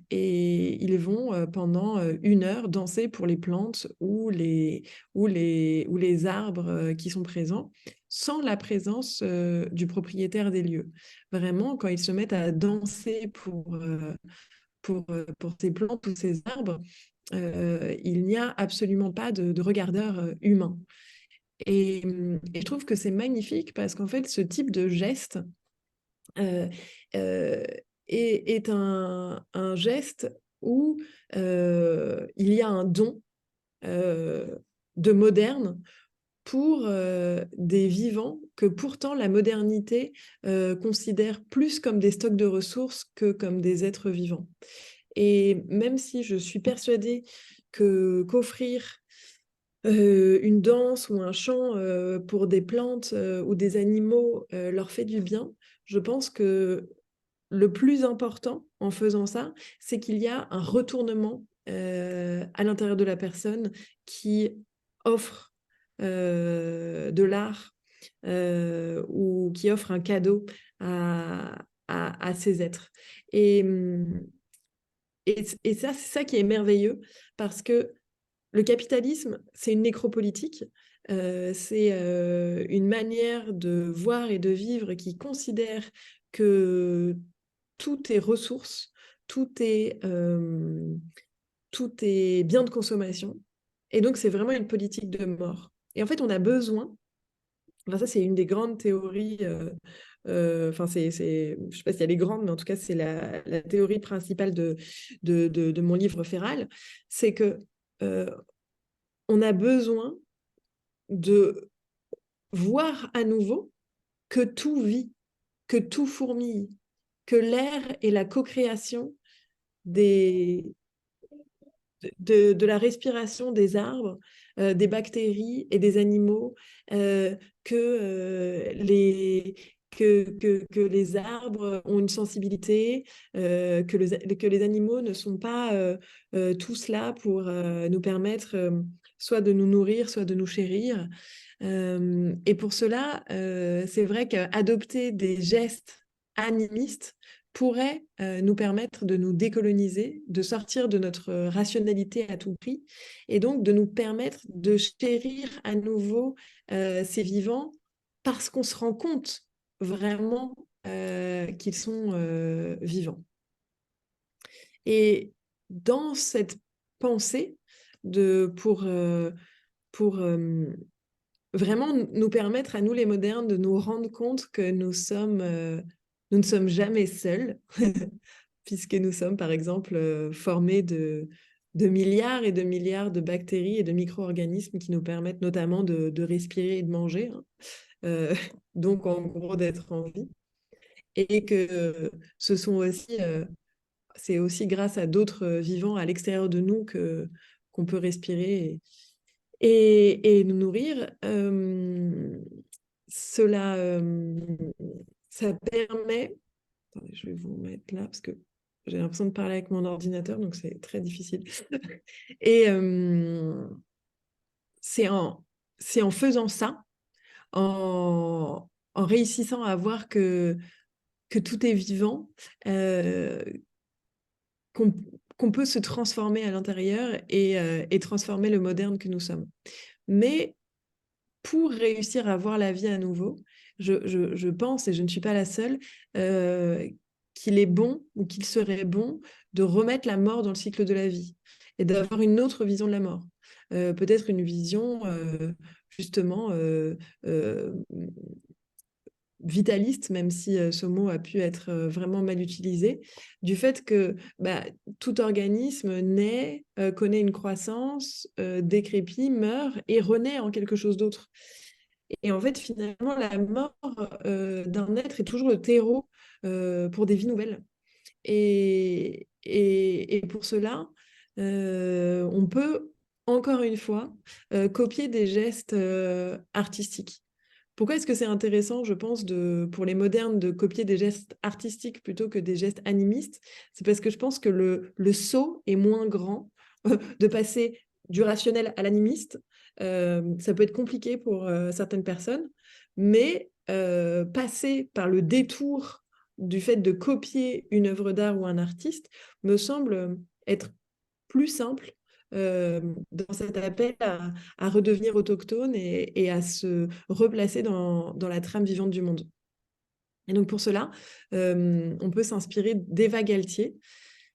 et ils vont pendant 1 heure danser pour les plantes ou les arbres qui sont présents sans la présence du propriétaire des lieux. Vraiment, quand ils se mettent à danser pour ces plantes ou ces arbres, il n'y a absolument pas de regardeur humain. Et je trouve que c'est magnifique parce qu'en fait, ce type de geste euh, euh, est un geste où il y a un don de moderne pour des vivants que pourtant la modernité considère plus comme des stocks de ressources que comme des êtres vivants. Et même si je suis persuadée qu'offrir une danse ou un chant pour des plantes ou des animaux leur fait du bien, je pense que le plus important en faisant ça, c'est qu'il y a un retournement à l'intérieur de la personne qui offre de l'art ou qui offre un cadeau à ces êtres. Et, et ça, c'est ça qui est merveilleux parce que le capitalisme, c'est une nécropolitique, c'est une manière de voir et de vivre qui considère que tout est ressource, tout est bien de consommation. Et donc, c'est vraiment une politique de mort. Et en fait, on a besoin, enfin, ça, c'est une des grandes théories, enfin, je ne sais pas s'il y a les grandes, mais en tout cas, c'est la théorie principale de mon livre Féral, c'est que on a besoin de voir à nouveau que tout vit, que tout fourmille, que l'air est la co-création de la respiration des arbres, des bactéries et des animaux, que les arbres ont une sensibilité, que les animaux ne sont pas tous là pour nous permettre soit de nous nourrir, soit de nous chérir. Et pour cela, c'est vrai qu'adopter des gestes animistes pourrait nous permettre de nous décoloniser, de sortir de notre rationalité à tout prix, et donc de nous permettre de chérir à nouveau ces vivants parce qu'on se rend compte vraiment qu'ils sont vivants. Et dans cette pensée pour vraiment nous permettre à nous les modernes de nous rendre compte que nous ne sommes jamais seuls, puisque nous sommes par exemple formés de milliards et de milliards de bactéries et de micro-organismes qui nous permettent notamment de respirer et de manger, hein. Donc en gros d'être en vie, et que ce sont aussi c'est aussi grâce à d'autres vivants à l'extérieur de nous qu'on peut respirer et nous nourrir. Ça permet... Attendez, je vais vous mettre là parce que j'ai l'impression de parler avec mon ordinateur, donc c'est très difficile. Et c'est en faisant ça, en réussissant à voir que tout est vivant, qu'on peut se transformer à l'intérieur et transformer le moderne que nous sommes. Mais pour réussir à voir la vie à nouveau, je pense, et je ne suis pas la seule, qu'il est bon ou qu'il serait bon de remettre la mort dans le cycle de la vie et d'avoir une autre vision de la mort. Peut-être une vision justement vitaliste, même si ce mot a pu être vraiment mal utilisé, du fait que tout organisme naît, connaît une croissance, décrépit, meurt et renaît en quelque chose d'autre. Et en fait, finalement, la mort d'un être est toujours le terreau pour des vies nouvelles. Et pour cela, on peut, encore une fois, copier des gestes artistiques. Pourquoi est-ce que c'est intéressant, je pense, pour les modernes de copier des gestes artistiques plutôt que des gestes animistes? C'est parce que je pense que le saut est moins grand de passer du rationnel à l'animiste. Ça peut être compliqué pour certaines personnes, mais passer par le détour du fait de copier une œuvre d'art ou un artiste me semble être plus simple dans cet appel à redevenir autochtone et à se replacer dans la trame vivante du monde. Et donc pour cela, on peut s'inspirer d'Eva Galtier.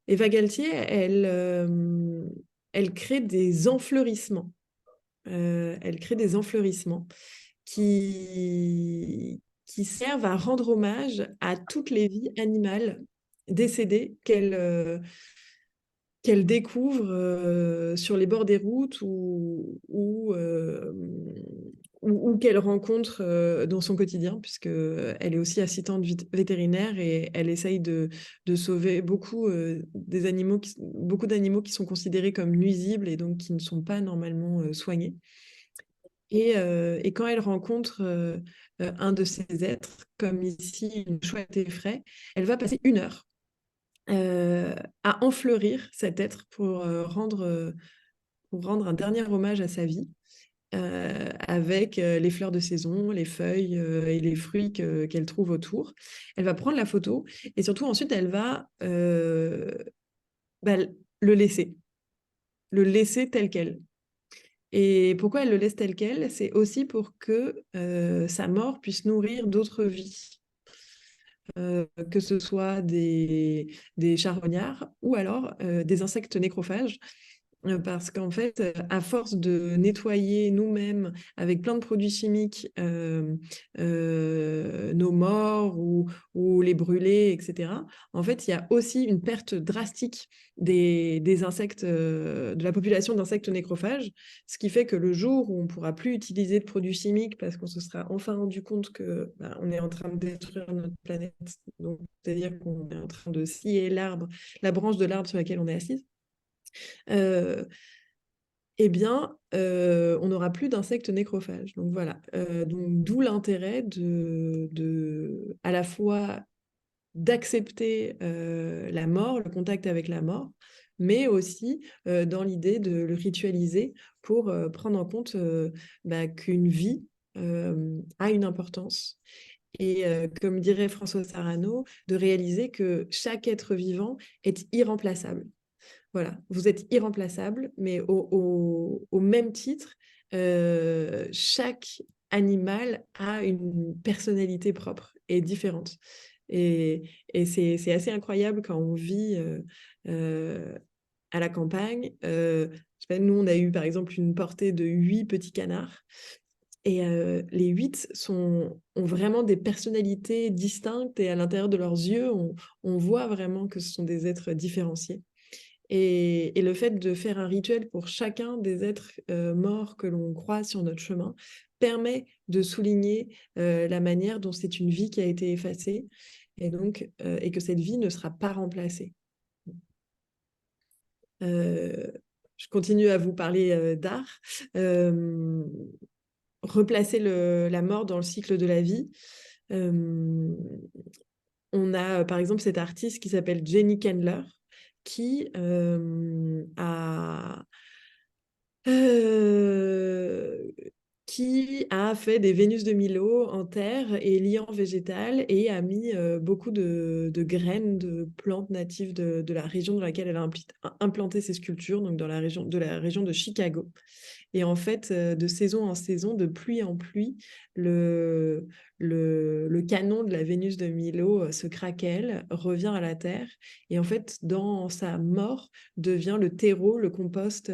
Eva Galtier, elle crée des enfleurissements. Elle crée des enfleurissements qui servent à rendre hommage à toutes les vies animales décédées qu'elle découvre sur les bords des routes ou qu'elle rencontre dans son quotidien, puisqu'elle est aussi assistante vétérinaire et elle essaye de sauver beaucoup d'animaux qui sont considérés comme nuisibles et donc qui ne sont pas normalement soignés. Et quand elle rencontre un de ces êtres, comme ici une chouette effraie, elle va passer 1 heure à enfleurir cet être pour rendre un dernier hommage à sa vie avec les fleurs de saison, les feuilles et les fruits qu'elle trouve autour. Elle va prendre la photo et surtout ensuite elle va le laisser tel quel. Et pourquoi elle le laisse tel quel? C'est aussi pour que sa mort puisse nourrir d'autres vies. Que ce soit des charognards ou alors des insectes nécrophages. Parce qu'en fait, à force de nettoyer nous-mêmes avec plein de produits chimiques nos morts ou les brûler, etc., en fait, il y a aussi une perte drastique des insectes, de la population d'insectes nécrophages, ce qui fait que le jour où on ne pourra plus utiliser de produits chimiques parce qu'on se sera enfin rendu compte qu'on est en train de détruire notre planète, donc c'est-à-dire qu'on est en train de scier la branche de l'arbre sur laquelle on est assise, eh bien, on n'aura plus d'insectes nécrophages. Donc voilà, d'où l'intérêt à la fois d'accepter la mort, le contact avec la mort, mais aussi dans l'idée de le ritualiser pour prendre en compte qu'une vie a une importance Et comme dirait François Sarano, de réaliser que chaque être vivant est irremplaçable. Voilà, vous êtes irremplaçable, mais au même titre, chaque animal a une personnalité propre et différente. Et c'est assez incroyable quand on vit à la campagne. Je sais pas, nous, on a eu par exemple une portée de 8 petits canards. Et les 8 ont vraiment des personnalités distinctes et à l'intérieur de leurs yeux, on voit vraiment que ce sont des êtres différenciés. Et le fait de faire un rituel pour chacun des êtres morts que l'on croise sur notre chemin permet de souligner la manière dont c'est une vie qui a été effacée et, donc, et que cette vie ne sera pas remplacée. Je continue à vous parler d'art. Replacer la mort dans le cycle de la vie. On a par exemple cette artiste qui s'appelle Jenny Kendler qui qui a fait des Vénus de Milo en terre et liant végétal et a mis beaucoup de graines de plantes natives de la région dans laquelle elle a implanté ses sculptures, donc dans la région de Chicago. Et en fait, de saison en saison, de pluie en pluie, le canon de la Vénus de Milo se craquelle, revient à la terre et en fait, dans sa mort, devient le terreau, le compost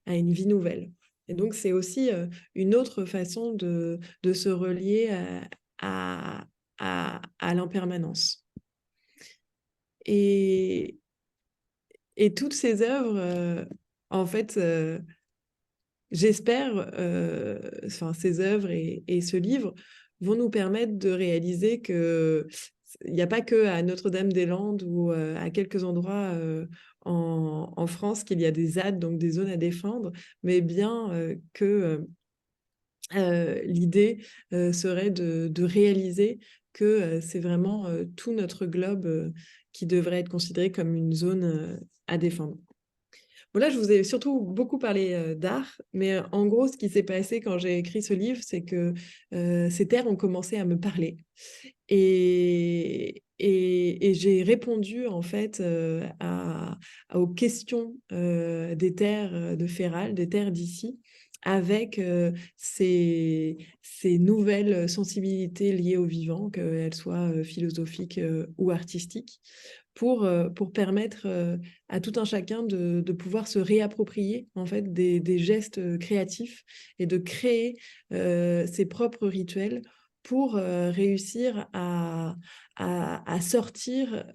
à une vie nouvelle. Et donc, c'est aussi une autre façon de se relier à l'impermanence. Et toutes ces œuvres, en fait, j'espère, ces œuvres et ce livre vont nous permettre de réaliser qu'il n'y a pas que à Notre-Dame-des-Landes ou à quelques endroits en France qu'il y a des ZAD, donc des zones à défendre, mais bien que l'idée serait de réaliser que c'est vraiment tout notre globe qui devrait être considéré comme une zone à défendre. Bon, là, je vous ai surtout beaucoup parlé d'art, mais en gros, ce qui s'est passé quand j'ai écrit ce livre, c'est que ces terres ont commencé à me parler. Et j'ai répondu en fait aux questions des terres de Féral, des terres d'ici, avec ces nouvelles sensibilités liées au vivant, qu'elles soient philosophiques ou artistiques, pour permettre à tout un chacun de pouvoir se réapproprier en fait des gestes créatifs et de créer ses propres rituels pour réussir à sortir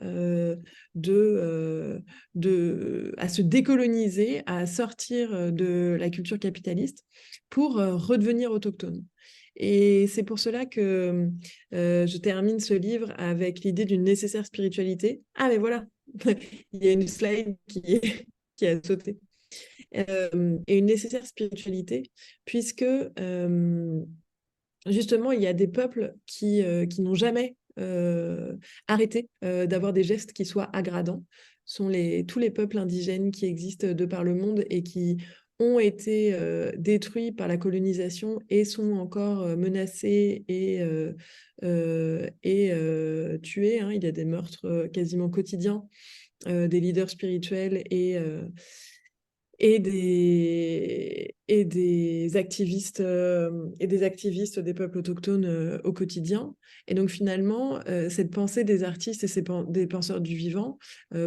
à se décoloniser, à sortir de la culture capitaliste pour redevenir autochtone. Et c'est pour cela que je termine ce livre avec l'idée d'une nécessaire spiritualité. Ah, mais voilà, il y a une slide qui a sauté. Et une nécessaire spiritualité, puisque justement, il y a des peuples qui n'ont jamais arrêté d'avoir des gestes qui soient aggradants. Ce sont tous les peuples indigènes qui existent de par le monde et qui ont été détruits par la colonisation et sont encore menacés et tués. Hein. Il y a des meurtres quasiment quotidiens des leaders spirituels et des activistes des peuples autochtones au quotidien. Et donc finalement, cette pensée des artistes et des penseurs du vivant,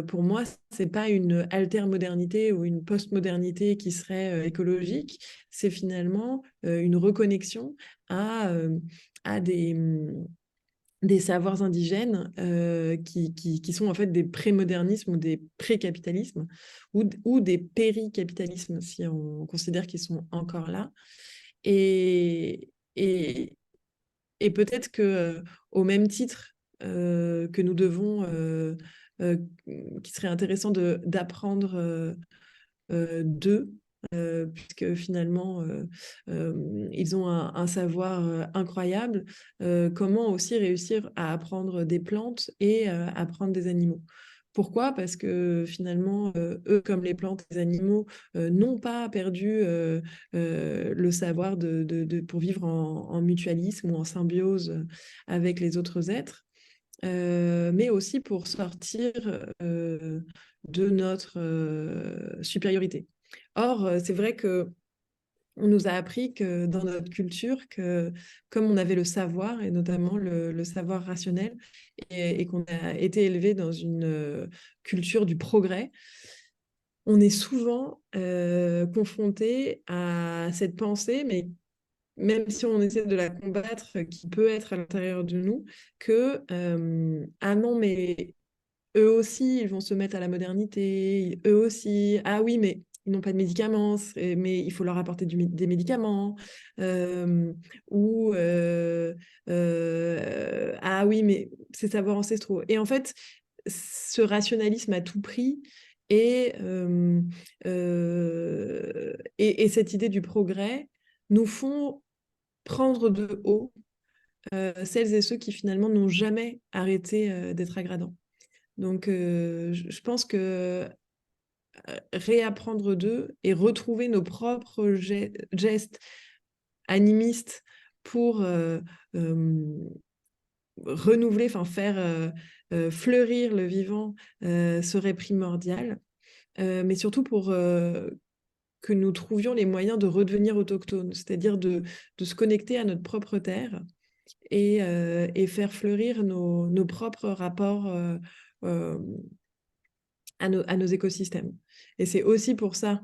pour moi, c'est pas une alter-modernité ou une post-modernité qui serait écologique, c'est finalement une reconnexion à des savoirs indigènes qui sont en fait des pré-modernismes ou des pré-capitalismes ou des péri-capitalismes si on considère qu'ils sont encore là. Et peut-être que au même titre que nous devons, qui serait intéressant d'apprendre d'eux, puisque finalement, ils ont un savoir incroyable. Comment aussi réussir à apprendre des plantes et apprendre des animaux Pourquoi? Parce que finalement, eux, comme les plantes, les animaux, n'ont pas perdu le savoir pour vivre en mutualisme ou en symbiose avec les autres êtres, mais aussi pour sortir de notre supériorité. Or, c'est vrai que on nous a appris que dans notre culture, que comme on avait le savoir, et notamment le savoir rationnel, et qu'on a été élevé dans une culture du progrès, on est souvent confronté à cette pensée, mais même si on essaie de la combattre, qui peut être à l'intérieur de nous, que ah non, mais eux aussi, ils vont se mettre à la modernité, eux aussi, ah oui, mais ils n'ont pas de médicaments, mais il faut leur apporter des médicaments, euh, ou ah oui, mais c'est savoirs ancestraux. Et en fait, ce rationalisme à tout prix et cette idée du progrès nous font prendre de haut celles et ceux qui finalement n'ont jamais arrêté d'être aggradants. Donc, je pense que réapprendre d'eux et retrouver nos propres gestes animistes pour renouveler, enfin faire fleurir le vivant serait primordial, mais surtout pour que nous trouvions les moyens de redevenir autochtones, c'est-à-dire de se connecter à notre propre terre et faire fleurir nos propres rapports à nos écosystèmes. Et c'est aussi pour ça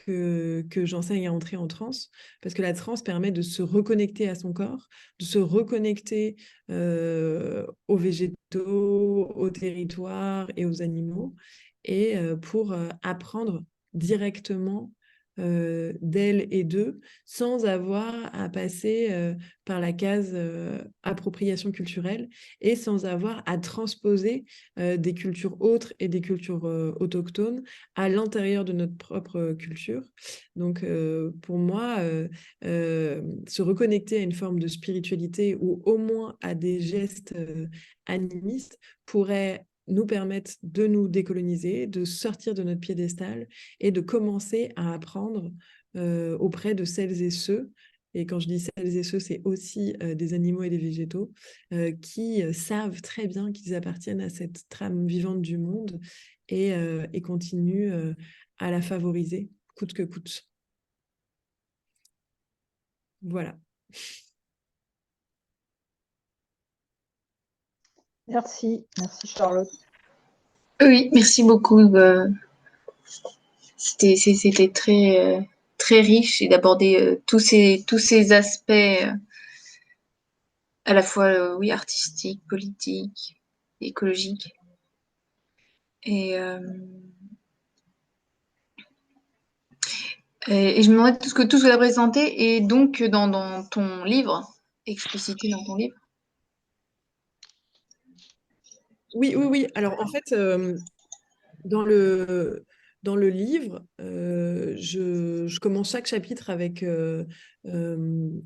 que j'enseigne à entrer en transe, parce que la transe permet de se reconnecter à son corps, de se reconnecter aux végétaux, aux territoires et aux animaux, et pour apprendre directement d'elles et d'eux, sans avoir à passer par la case appropriation culturelle et sans avoir à transposer des cultures autres et des cultures autochtones à l'intérieur de notre propre culture. Donc, pour moi, se reconnecter à une forme de spiritualité ou au moins à des gestes animistes pourrait nous permettre de nous décoloniser, de sortir de notre piédestal et de commencer à apprendre auprès de celles et ceux, et quand je dis celles et ceux, c'est aussi des animaux et des végétaux, qui savent très bien qu'ils appartiennent à cette trame vivante du monde et continuent à la favoriser, coûte que coûte. Voilà. Merci Charlotte. Oui, merci beaucoup. C'était très, très riche et d'aborder tous ces aspects à la fois oui, artistiques, politiques, écologiques. Et je me demandais tout ce que tu as présenté et donc dans ton livre, explicité dans ton livre. Oui. Alors, en fait, dans le livre, je commence chaque chapitre avec une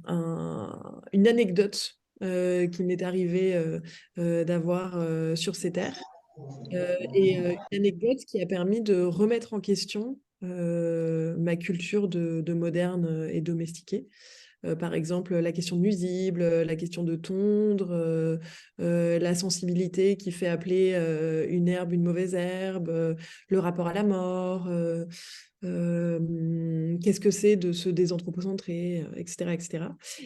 anecdote qui m'est arrivée d'avoir sur ces terres. Une anecdote qui a permis de remettre en question ma culture de moderne et domestiquée. Par exemple, la question nuisible, la question de tondre, la sensibilité qui fait appeler une herbe une mauvaise herbe, le rapport à la mort, qu'est-ce que c'est de se désanthropocentrer, etc., etc.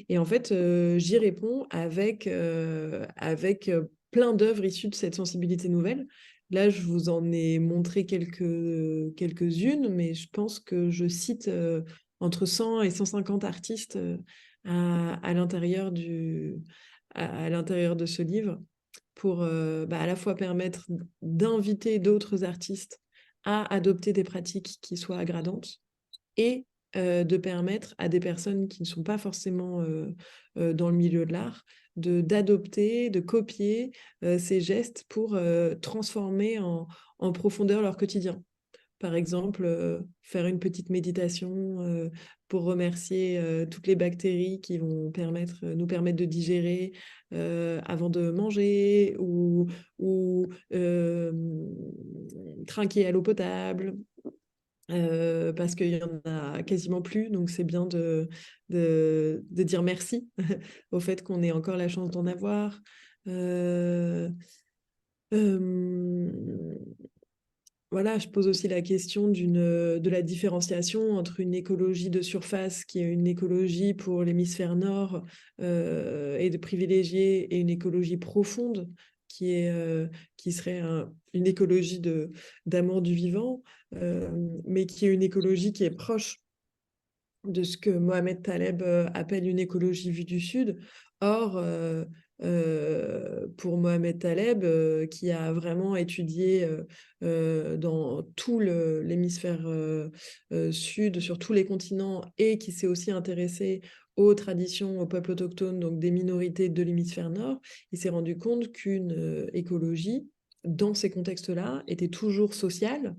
Et en fait, j'y réponds avec plein d'œuvres issues de cette sensibilité nouvelle. Là, je vous en ai montré quelques-unes, mais je pense que je cite entre 100 et 150 artistes à l'intérieur à l'intérieur de ce livre pour à la fois permettre d'inviter d'autres artistes à adopter des pratiques qui soient aggradantes et de permettre à des personnes qui ne sont pas forcément dans le milieu de l'art d'adopter, de copier ces gestes pour transformer en profondeur leur quotidien. Par exemple, faire une petite méditation pour remercier toutes les bactéries qui vont nous permettre de digérer avant de manger ou trinquer à l'eau potable. Parce qu'il y en a quasiment plus, donc c'est bien de dire merci au fait qu'on ait encore la chance d'en avoir. Voilà, je pose aussi la question de la différenciation entre une écologie de surface qui est une écologie pour l'hémisphère nord et de privilégier, et une écologie profonde qui serait une écologie d'amour du vivant, mais qui est une écologie qui est proche de ce que Mohamed Taleb appelle une écologie vue du Sud. Or, pour Mohamed Taleb, qui a vraiment étudié dans tout l'hémisphère sud, sur tous les continents, et qui s'est aussi intéressé aux traditions, aux peuples autochtones, donc des minorités de l'hémisphère nord, il s'est rendu compte qu'une écologie, dans ces contextes-là, était toujours sociale,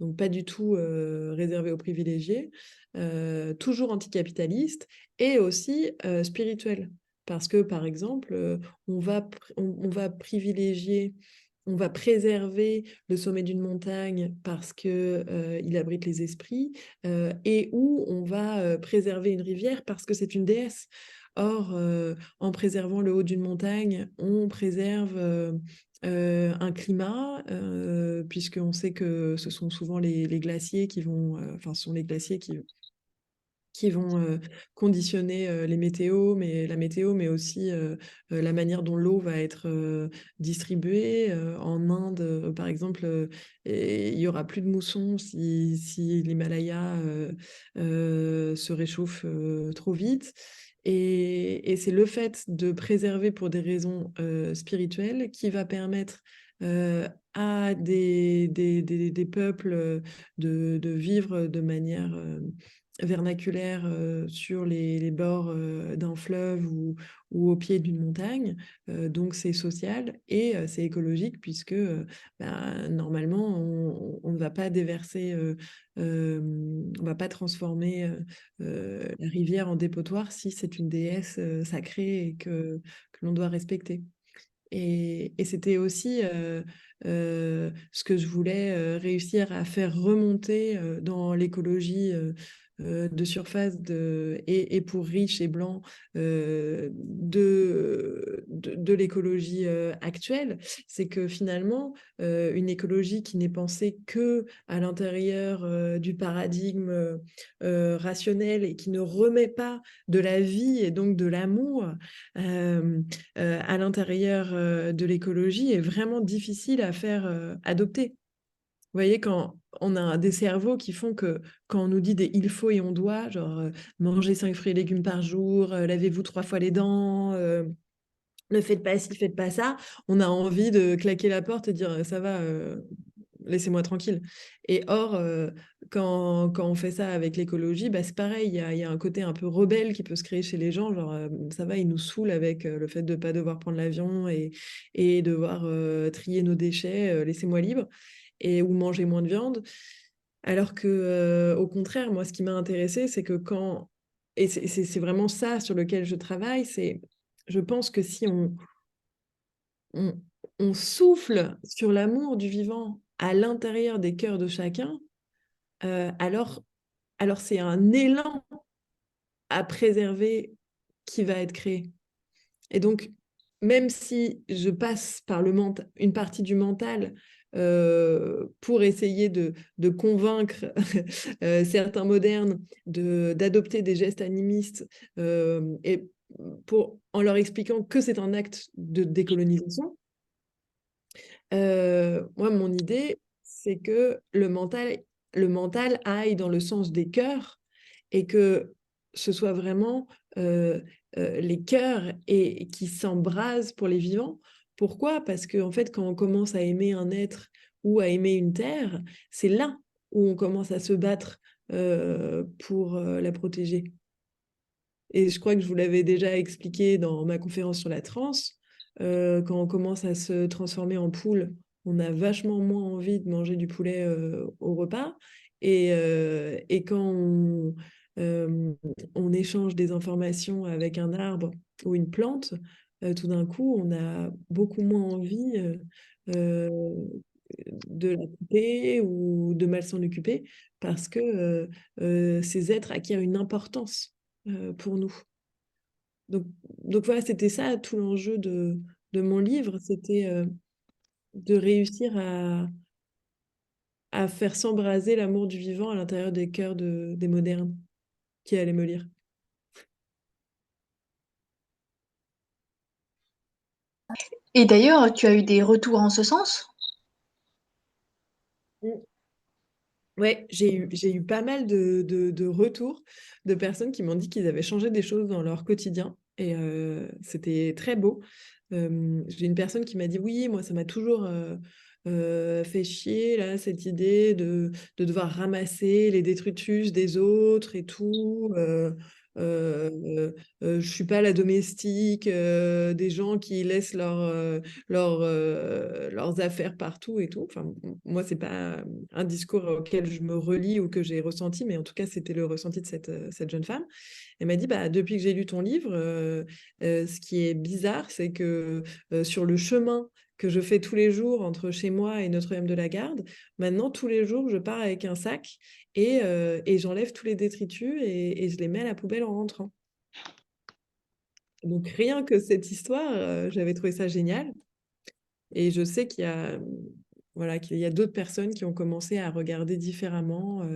donc pas du tout réservée aux privilégiés, toujours anticapitaliste et aussi spirituelle. Parce que, par exemple, on va privilégier, on va préserver le sommet d'une montagne parce qu'il abrite les esprits, et où on va préserver une rivière parce que c'est une déesse. Or, en préservant le haut d'une montagne, on préserve un climat, puisqu'on sait que ce sont souvent les glaciers qui vont, ce sont les glaciers qui vont conditionner la météo, mais aussi la manière dont l'eau va être distribuée. En Inde, par exemple, il n'y aura plus de moussons si l'Himalaya se réchauffe trop vite. Et c'est le fait de préserver pour des raisons spirituelles qui va permettre à des peuples de vivre de manière vernaculaire sur les bords d'un fleuve ou au pied d'une montagne. Donc c'est social et c'est écologique, puisque normalement on ne va pas déverser, on ne va pas transformer la rivière en dépotoir si c'est une déesse sacrée et que l'on doit respecter. Et c'était aussi ce que je voulais réussir à faire remonter dans l'écologie de surface et pour riches et blancs de l'écologie actuelle. C'est que finalement, une écologie qui n'est pensée que à l'intérieur du paradigme rationnel et qui ne remet pas de la vie et donc de l'amour à l'intérieur de l'écologie est vraiment difficile à faire adopter. Vous voyez, quand on a des cerveaux qui font que quand on nous dit des il faut et on doit, genre manger 5 fruits et légumes par jour, lavez-vous 3 fois les dents, ne faites pas ci, faites pas ça, on a envie de claquer la porte et dire ça va, laissez-moi tranquille. Et or, quand on fait ça avec l'écologie, c'est pareil, il y a un côté un peu rebelle qui peut se créer chez les gens, genre ça va, ils nous saoulent avec le fait de ne pas devoir prendre l'avion et devoir trier nos déchets, laissez-moi libre, ou manger moins de viande. Alors que, au contraire, moi, ce qui m'a intéressée, c'est que et c'est vraiment ça sur lequel je travaille, je pense que si on souffle sur l'amour du vivant à l'intérieur des cœurs de chacun, alors c'est un élan à préserver qui va être créé. Et donc, même si je passe par une partie du mental pour essayer de convaincre certains modernes d'adopter des gestes animistes, et en leur expliquant que c'est un acte de décolonisation, moi, mon idée, c'est que le mental aille dans le sens des cœurs et que ce soit vraiment les cœurs qui s'embrasent pour les vivants. Pourquoi ? Parce qu'en fait, quand on commence à aimer un être ou à aimer une terre, c'est là où on commence à se battre pour la protéger. Et je crois que je vous l'avais déjà expliqué dans ma conférence sur la transe. Quand on commence à se transformer en poule, on a vachement moins envie de manger du poulet au repas. Et quand on échange des informations avec un arbre ou une plante, tout d'un coup, on a beaucoup moins envie de la couper ou de mal s'en occuper parce que ces êtres acquièrent une importance pour nous. Donc, donc voilà, c'était ça tout l'enjeu de mon livre, c'était de réussir à faire s'embraser l'amour du vivant à l'intérieur des cœurs des modernes qui allaient me lire. Et d'ailleurs, tu as eu des retours en ce sens? Ouais, j'ai eu pas mal de retours de personnes qui m'ont dit qu'ils avaient changé des choses dans leur quotidien et c'était très beau. J'ai une personne qui m'a dit: «Oui, moi ça m'a toujours, fait chier là, cette idée de devoir ramasser les détritus des autres et tout, je suis pas la domestique, des gens qui laissent leurs affaires partout et tout». Enfin, moi c'est pas un discours auquel je me relie ou que j'ai ressenti, mais en tout cas, c'était le ressenti de cette jeune femme. Elle m'a dit: «Bah, depuis que j'ai lu ton livre, ce qui est bizarre, c'est que, sur le chemin que je fais tous les jours entre chez moi et Notre-Dame-de-la-Garde, maintenant, tous les jours, je pars avec un sac et j'enlève tous les détritus et je les mets à la poubelle en rentrant». Donc rien que cette histoire, j'avais trouvé ça génial et je sais voilà, qu'il y a d'autres personnes qui ont commencé à regarder différemment,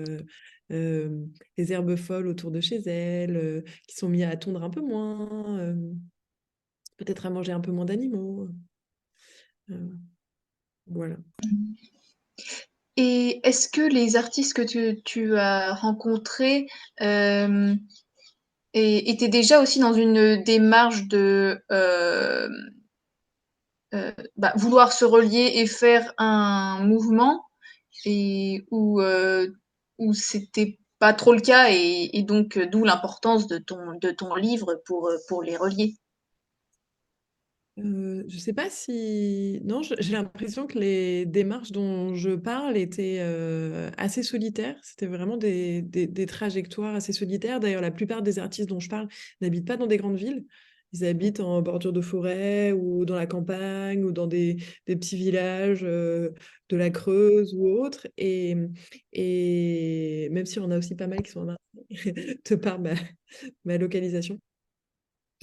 les herbes folles autour de chez elles, qui sont mis à tondre un peu moins, peut-être à manger un peu moins d'animaux, voilà. Et est-ce que les artistes que tu as rencontrés étaient déjà aussi dans une démarche de vouloir se relier et faire un mouvement ou c'était pas trop le cas et donc d'où l'importance de ton livre pour les relier? Je sais pas si non, j'ai l'impression que les démarches dont je parle étaient, assez solitaires. C'était vraiment des trajectoires assez solitaires. D'ailleurs, la plupart des artistes dont je parle n'habitent pas dans des grandes villes. Ils habitent en bordure de forêt ou dans la campagne ou dans des petits villages, de la Creuse ou autres et même si on a aussi pas mal qui sont à Marseille de par ma localisation.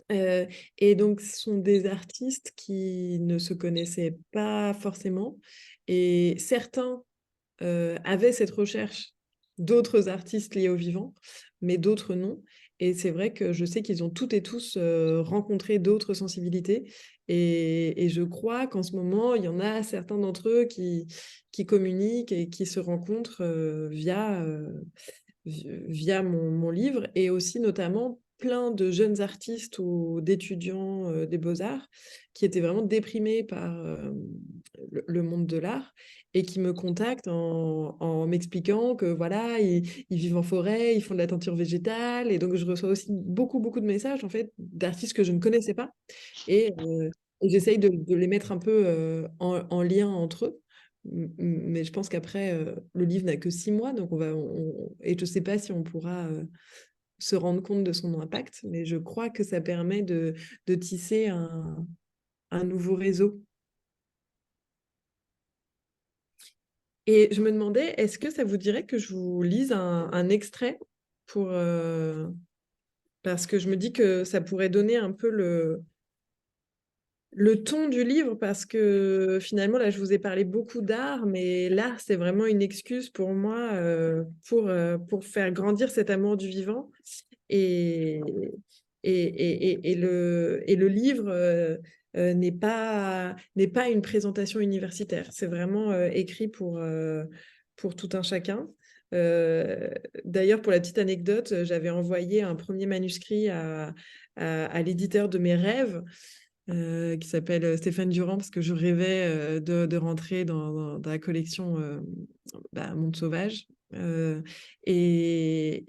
Et donc ce sont des artistes qui ne se connaissaient pas forcément et certains, avaient cette recherche d'autres artistes liés au vivant, mais d'autres non et c'est vrai que je sais qu'ils ont toutes et tous, rencontré d'autres sensibilités et je crois qu'en ce moment, il y en a certains d'entre eux qui communiquent et qui se rencontrent, via mon livre et aussi notamment plein de jeunes artistes ou d'étudiants, des beaux-arts qui étaient vraiment déprimés par, le monde de l'art et qui me contactent en m'expliquant que voilà, ils vivent en forêt, ils font de la teinture végétale et donc je reçois aussi beaucoup, beaucoup de messages en fait d'artistes que je ne connaissais pas et j'essaye de les mettre un peu, en lien entre eux. Mais je pense qu'après, le livre n'a que 6 mois, donc et je ne sais pas si on pourra, se rendre compte de son impact, mais je crois que ça permet de tisser un nouveau réseau. Et je me demandais, est-ce que ça vous dirait que je vous lise un extrait pour, parce que je me dis que ça pourrait donner un peu le ton du livre parce que finalement, là, je vous ai parlé beaucoup d'art, mais l'art, c'est vraiment une excuse pour moi pour faire grandir cet amour du vivant. Et, et le livre n'est pas une présentation universitaire. C'est vraiment écrit pour tout un chacun. Euh, D'ailleurs, pour la petite anecdote, j'avais envoyé un premier manuscrit à l'éditeur de mes rêves qui s'appelle Stéphane Durand, parce que je rêvais de rentrer dans la collection Monde Sauvage. Et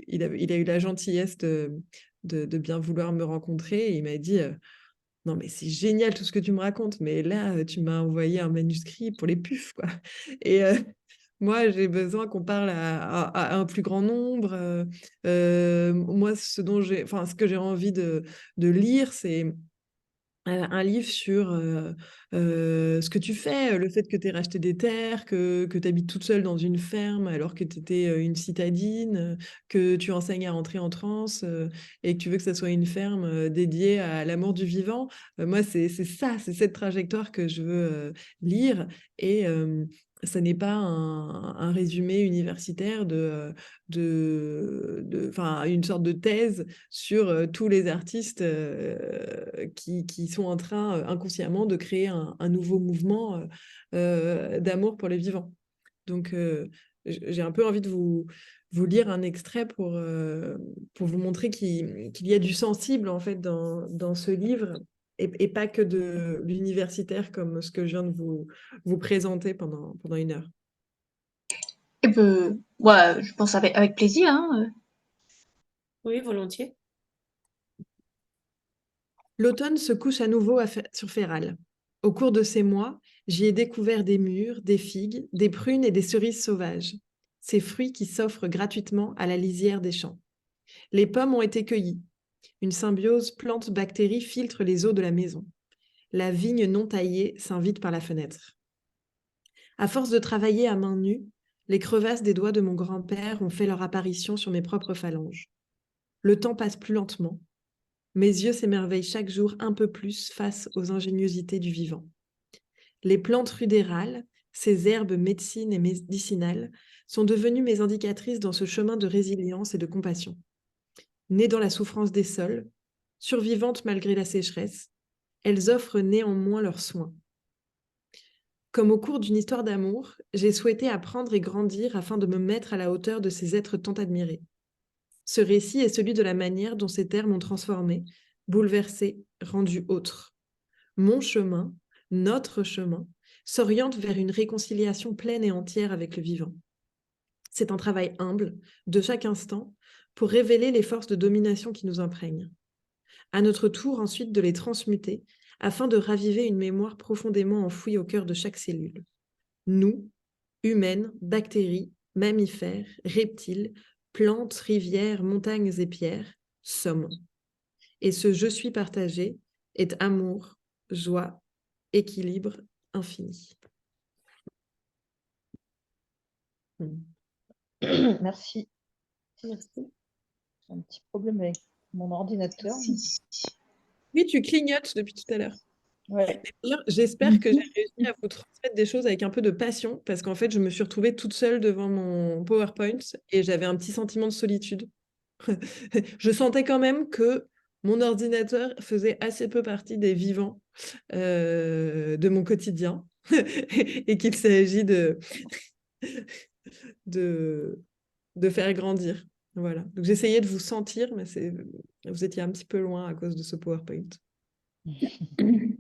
il a eu la gentillesse de bien vouloir me rencontrer. Et il m'a dit non, mais c'est génial tout ce que tu me racontes, mais là, tu m'as envoyé un manuscrit pour les pufs, quoi. Et Moi, j'ai besoin qu'on parle à un plus grand nombre. Moi, ce que j'ai envie de lire, c'est un livre sur ce que tu fais, le fait que tu aies racheté des terres, que tu habites toute seule dans une ferme alors que tu étais une citadine, que tu enseignes à rentrer en transe et que tu veux que ça soit une ferme dédiée à l'amour du vivant. Moi, c'est cette trajectoire que je veux lire et ça n'est pas un résumé universitaire enfin, une sorte de thèse sur tous les artistes qui sont en train inconsciemment de créer un nouveau mouvement d'amour pour les vivants. Donc, j'ai un peu envie de vous lire un extrait pour vous montrer qu'il y a du sensible en fait dans ce livre et pas que de l'universitaire comme ce que je viens de vous présenter pendant 1 heure. Et ben, ouais, je pense avec plaisir, hein. Oui, volontiers. L'automne se couche à nouveau sur Féral. Au cours de ces mois, j'y ai découvert des mûres, des figues, des prunes et des cerises sauvages, ces fruits qui s'offrent gratuitement à la lisière des champs. Les pommes ont été cueillies. Une symbiose plante-bactérie filtre les eaux de la maison. La vigne non taillée s'invite par la fenêtre. À force de travailler à main nue, les crevasses des doigts de mon grand-père ont fait leur apparition sur mes propres phalanges. Le temps passe plus lentement. Mes yeux s'émerveillent chaque jour un peu plus face aux ingéniosités du vivant. Les plantes rudérales, ces herbes médecines et médicinales, sont devenues mes indicatrices dans ce chemin de résilience et de compassion. Nées dans la souffrance des sols, survivantes malgré la sécheresse, elles offrent néanmoins leurs soins. Comme au cours d'une histoire d'amour, j'ai souhaité apprendre et grandir afin de me mettre à la hauteur de ces êtres tant admirés. Ce récit est celui de la manière dont ces terres m'ont transformé, bouleversé, rendu autre. Mon chemin, notre chemin, s'oriente vers une réconciliation pleine et entière avec le vivant. C'est un travail humble, de chaque instant, pour révéler les forces de domination qui nous imprègnent. À notre tour ensuite de les transmuter, afin de raviver une mémoire profondément enfouie au cœur de chaque cellule. Nous, humaines, bactéries, mammifères, reptiles, plantes, rivières, montagnes et pierres, sommes. Et ce je suis partagé est amour, joie, équilibre infini. Merci. Merci. J'ai un petit problème avec mon ordinateur. Oui, tu clignotes depuis tout à l'heure. Ouais. D'ailleurs, j'espère que j'ai réussi à vous transmettre des choses avec un peu de passion, parce qu'en fait, je me suis retrouvée toute seule devant mon PowerPoint et j'avais un petit sentiment de solitude. Je sentais quand même que mon ordinateur faisait assez peu partie des vivants de mon quotidien et qu'il s'agit de faire grandir. Voilà. Donc j'essayais de vous sentir, mais vous étiez un petit peu loin à cause de ce PowerPoint.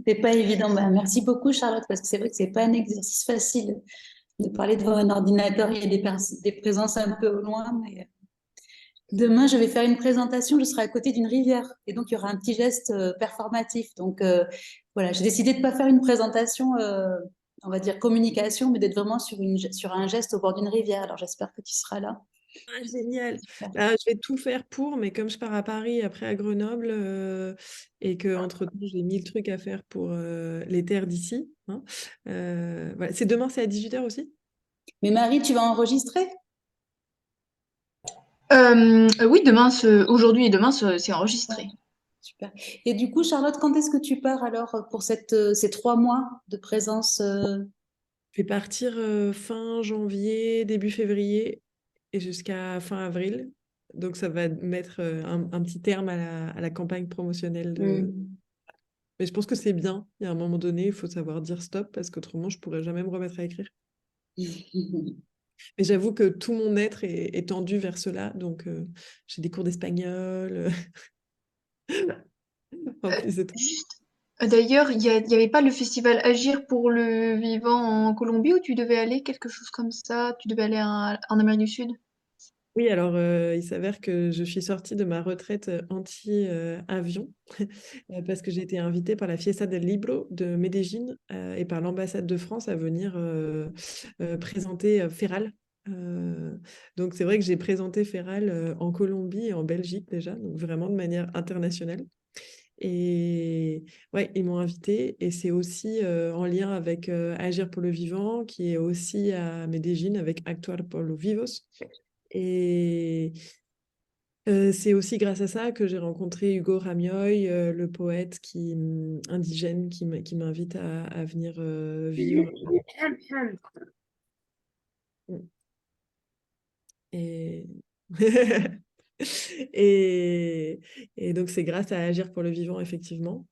C'est pas évident. Bah, merci beaucoup, Charlotte, parce que c'est vrai que c'est pas un exercice facile de parler devant un ordinateur. Il y a des présences un peu au loin, mais demain, je vais faire une présentation. Je serai à côté d'une rivière, et donc il y aura un petit geste performatif. Donc voilà, j'ai décidé de pas faire une présentation, on va dire communication, mais d'être vraiment sur un geste au bord d'une rivière. Alors j'espère que tu seras là. Ah, génial. Super. Bah, je vais tout faire pour, mais comme je pars à Paris, après à Grenoble, et que entre-temps, j'ai 1000 trucs à faire pour les terres d'ici. Hein, voilà. Demain, c'est à 18h aussi? Mais Marie, tu vas enregistrer? Oui, aujourd'hui et demain, c'est enregistré. Super. Et du coup, Charlotte, quand est-ce que tu pars alors pour ces 3 mois de présence Je vais partir fin janvier, début février et jusqu'à fin avril. Donc, ça va mettre un petit terme à la campagne promotionnelle Mais je pense que c'est bien. Il y a un moment donné, il faut savoir dire stop parce qu'autrement, je pourrais jamais me remettre à écrire. Mais j'avoue que tout mon être est tendu vers cela. Donc, j'ai des cours d'espagnol. En plus, c'est tout. D'ailleurs, il y avait pas le festival Agir pour le vivant en Colombie où tu devais aller, quelque chose comme ça? Tu devais aller en Amérique du Sud? Oui, alors il s'avère que je suis sortie de ma retraite anti-avion parce que j'ai été invitée par la Fiesta del Libro de Medellín et par l'ambassade de France à venir présenter Feral. Euh, donc c'est vrai que j'ai présenté Feral en Colombie et en Belgique déjà, donc vraiment de manière internationale. Et ouais, ils m'ont invitée et c'est aussi en lien avec Agir pour le vivant qui est aussi à Medellín avec Actuar por los Vivos. Et c'est aussi grâce à ça que j'ai rencontré Hugo Ramioy, le poète indigène qui m'invite à venir vivre. Et... et... et donc c'est grâce à Agir pour le vivant, effectivement.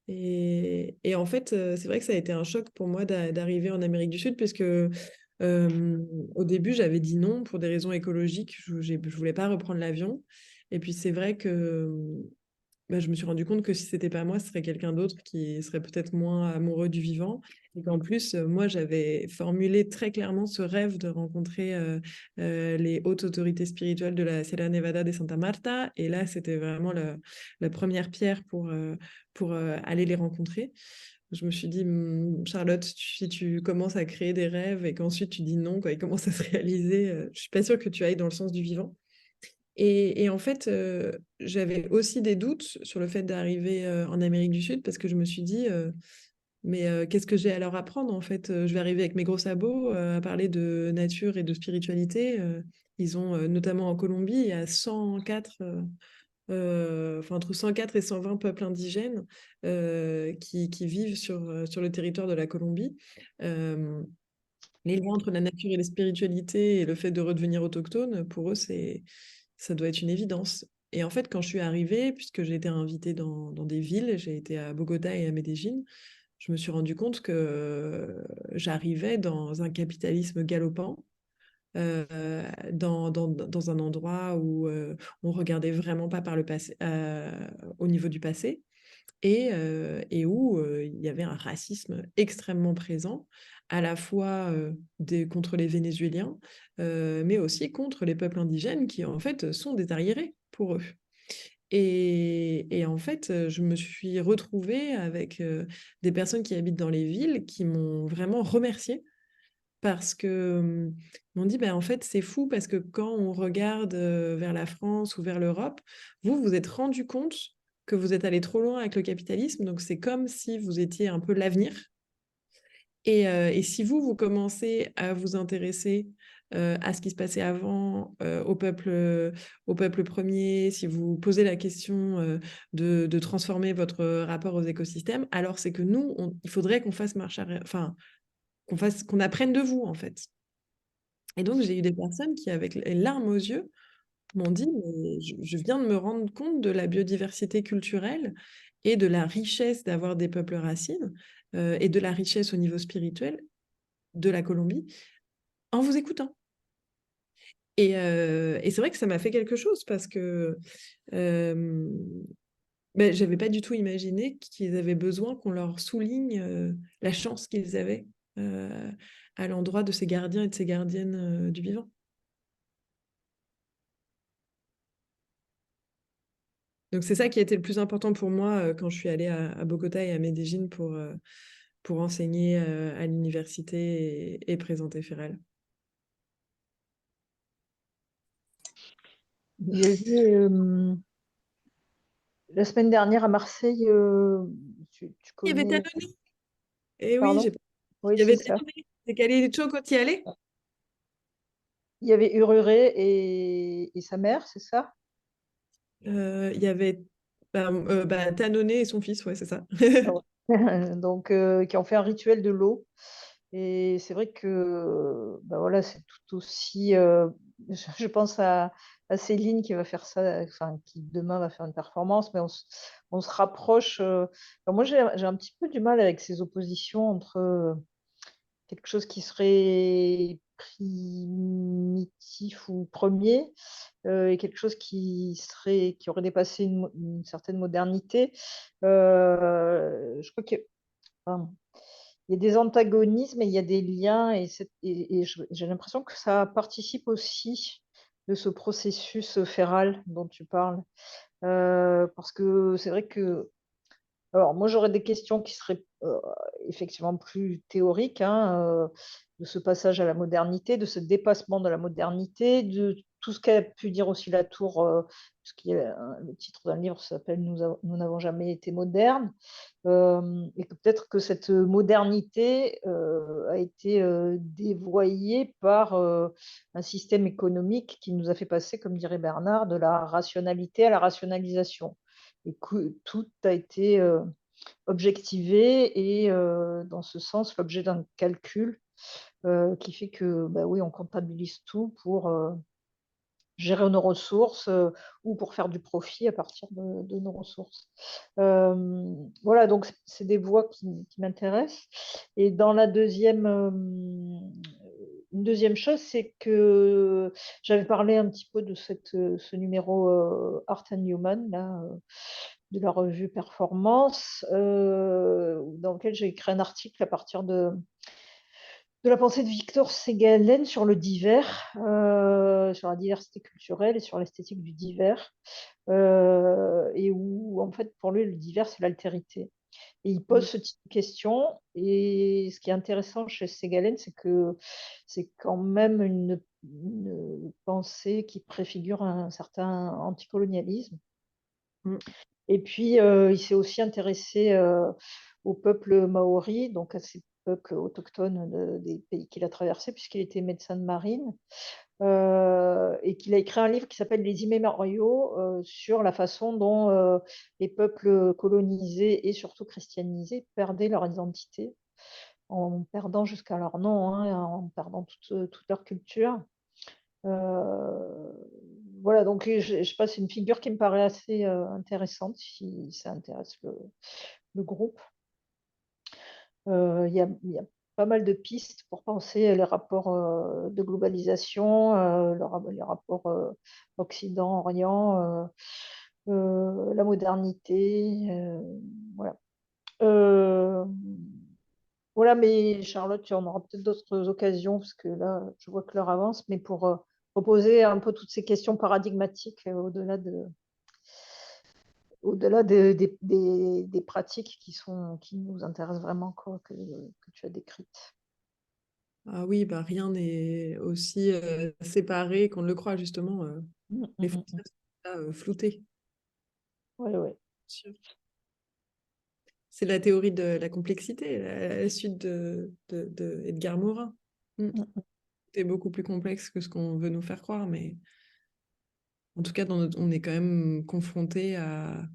Et en fait, c'est vrai que ça a été un choc pour moi d'arriver en Amérique du Sud, puisque au début, j'avais dit non pour des raisons écologiques. Je voulais pas reprendre l'avion. Et puis, c'est vrai que bah, je me suis rendu compte que si c'était pas moi, ce serait quelqu'un d'autre qui serait peut-être moins amoureux du vivant. Et qu'en plus, moi, j'avais formulé très clairement ce rêve de rencontrer les hautes autorités spirituelles de la Sierra Nevada de Santa Marta. Et là, c'était vraiment la première pierre pour aller les rencontrer. Je me suis dit, Charlotte, si tu commences à créer des rêves et qu'ensuite tu dis non, quand ils commencent à se réaliser, je suis pas sûre que tu ailles dans le sens du vivant. Et en fait, j'avais aussi des doutes sur le fait d'arriver en Amérique du Sud parce que je me suis dit, mais qu'est-ce que j'ai à leur apprendre en fait? Je vais arriver avec mes gros sabots à parler de nature et de spiritualité. Ils ont notamment en Colombie, il y a 104, enfin entre 104 et 120 peuples indigènes qui vivent sur le territoire de la Colombie. Euh, les liens entre la nature et la spiritualité et le fait de redevenir autochtone, pour eux, ça doit être une évidence. Et en fait, quand je suis arrivée, puisque j'ai été invitée dans des villes, j'ai été à Bogota et à Medellín, je me suis rendu compte que j'arrivais dans un capitalisme galopant, dans un endroit où on regardait vraiment pas par le passé, au niveau du passé, et où il y avait un racisme extrêmement présent, à la fois contre les Vénézuéliens, mais aussi contre les peuples indigènes qui en fait sont des arriérés pour eux. Et en fait, je me suis retrouvée avec des personnes qui habitent dans les villes qui m'ont vraiment remerciée parce que m'ont dit, en fait, c'est fou parce que quand on regarde vers la France ou vers l'Europe, vous vous êtes rendu compte que vous êtes allé trop loin avec le capitalisme, donc c'est comme si vous étiez un peu l'avenir. Et si vous commencez à vous intéresser à ce qui se passait avant, au peuple premier, si vous posez la question de transformer votre rapport aux écosystèmes, alors c'est que nous, il faudrait qu'on fasse marche arrière, enfin, qu'on apprenne de vous, en fait. Et donc, j'ai eu des personnes qui, avec les larmes aux yeux, m'ont dit, mais je viens de me rendre compte de la biodiversité culturelle et de la richesse d'avoir des peuples racines et de la richesse au niveau spirituel de la Colombie en vous écoutant. Et c'est vrai que ça m'a fait quelque chose parce que j'avais pas du tout imaginé qu'ils avaient besoin qu'on leur souligne la chance qu'ils avaient à l'endroit de ces gardiens et de ces gardiennes du vivant. Donc c'est ça qui a été le plus important pour moi quand je suis allée à Bogota et à Medellín pour enseigner à l'université et présenter Feral. Il y a eu la semaine dernière à Marseille, tu Il y avait connais, Tannoné. Eh oui, pardon? Oui, il y c'est avait ça. Tannoné. C'est Khalid quand y allait. Il y avait Ururé et sa mère, c'est ça? Il y avait Tannoné et son fils, ouais, c'est ça. Ah ouais. Donc, qui ont fait un rituel de l'eau. Et c'est vrai que voilà, c'est tout aussi. Je pense à Céline qui va faire ça, enfin, qui demain va faire une performance, mais on se rapproche. Moi, j'ai un petit peu du mal avec ces oppositions entre quelque chose qui serait primitif ou premier et quelque chose qui aurait dépassé une certaine modernité. Je crois que enfin, il y a des antagonismes et il y a des liens et j'ai l'impression que ça participe aussi de ce processus féral dont tu parles. Parce que c'est vrai que alors moi, j'aurais des questions qui seraient, effectivement plus théoriques, hein, de ce passage à la modernité, de ce dépassement de la modernité, de tout ce qu'a pu dire aussi Latour, puisqu'il y a le titre d'un livre s'appelle «Nous n'avons jamais été modernes». Et que peut-être que cette modernité, a été, dévoyée par, un système économique qui nous a fait passer, comme dirait Bernard, de la rationalité à la rationalisation et que tout a été, objectivé et dans ce sens, l'objet d'un calcul, qui fait que, bah, oui, on comptabilise tout pour, gérer nos ressources, ou pour faire du profit à partir de nos ressources. Voilà, donc c'est des voies qui m'intéressent et dans la deuxième, une deuxième chose, c'est que j'avais parlé un petit peu de ce numéro, Art and Human là, de la revue Performance, dans lequel j'ai écrit un article à partir de la pensée de Victor Segalen sur le divers, sur la diversité culturelle et sur l'esthétique du divers, et où en fait pour lui le divers c'est l'altérité. Et il pose ce type de questions et ce qui est intéressant chez Segalen, c'est que c'est quand même une pensée qui préfigure un certain anticolonialisme. Mm. Et puis, il s'est aussi intéressé, au peuple maori, donc à ces peuples autochtones des pays qu'il a traversés, puisqu'il était médecin de marine, et qu'il a écrit un livre qui s'appelle Les Immémoriaux, sur la façon dont, les peuples colonisés et surtout christianisés perdaient leur identité, en perdant jusqu'à leur nom, hein, en perdant toute leur culture. Voilà, donc je sais pas, c'est une figure qui me paraît assez, intéressante si ça intéresse le groupe. Il y a pas mal de pistes pour penser les rapports, de globalisation, les rapports, Occident-Orient, la modernité, voilà. Hem, voilà, mais Charlotte, on aura peut-être d'autres occasions parce que là, je vois que l'heure avance, mais pour, reposer un peu toutes ces questions paradigmatiques, au-delà des pratiques qui nous intéressent vraiment, quoi, que tu as décrites. Ah oui, bah, rien n'est aussi séparé qu'on ne le croit, justement. Mmh, Les mmh, mmh, mmh. frontières sont là, floutées. Ouais, ouais. Sûr. C'est la théorie de la complexité, la suite de Edgar Morin. Mm. Mmh, mmh. C'est beaucoup plus complexe que ce qu'on veut nous faire croire, mais en tout cas, on est quand même confronté à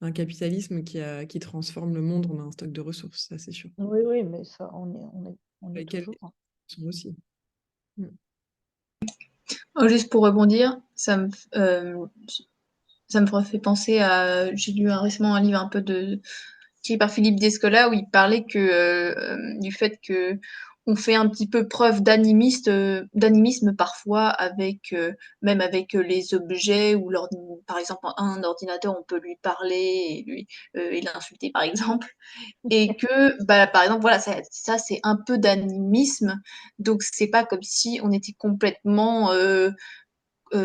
un capitalisme qui transforme le monde en un stock de ressources, ça c'est sûr. Oui, oui, mais ça, on y est Lesquelles toujours. sont aussi. Mm. Oh, juste pour rebondir, ça me fait penser à. J'ai lu récemment un livre un peu écrit par Philippe Descola où il parlait du fait que on fait un petit peu preuve d'animisme parfois même avec les objets ou par exemple un ordinateur on peut lui parler et l'insulter par exemple et que bah, par exemple voilà ça c'est un peu d'animisme donc c'est pas comme si on était complètement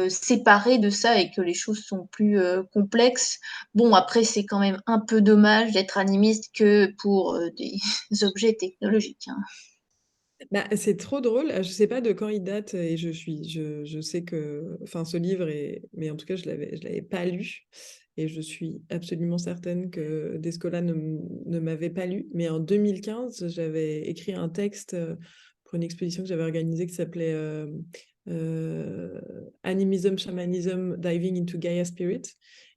séparés de ça et que les choses sont plus complexes. Bon, après, c'est quand même un peu dommage d'être animiste que pour des objets technologiques. Hein. Bah, c'est trop drôle. Je sais pas de quand il date et je sais que, enfin, ce livre est, mais en tout cas, je l'avais pas lu et je suis absolument certaine que Descola ne m'avait pas lu. Mais en 2015, j'avais écrit un texte pour une exposition que j'avais organisée qui s'appelait Animism, Shamanism, Diving into Gaia Spirit.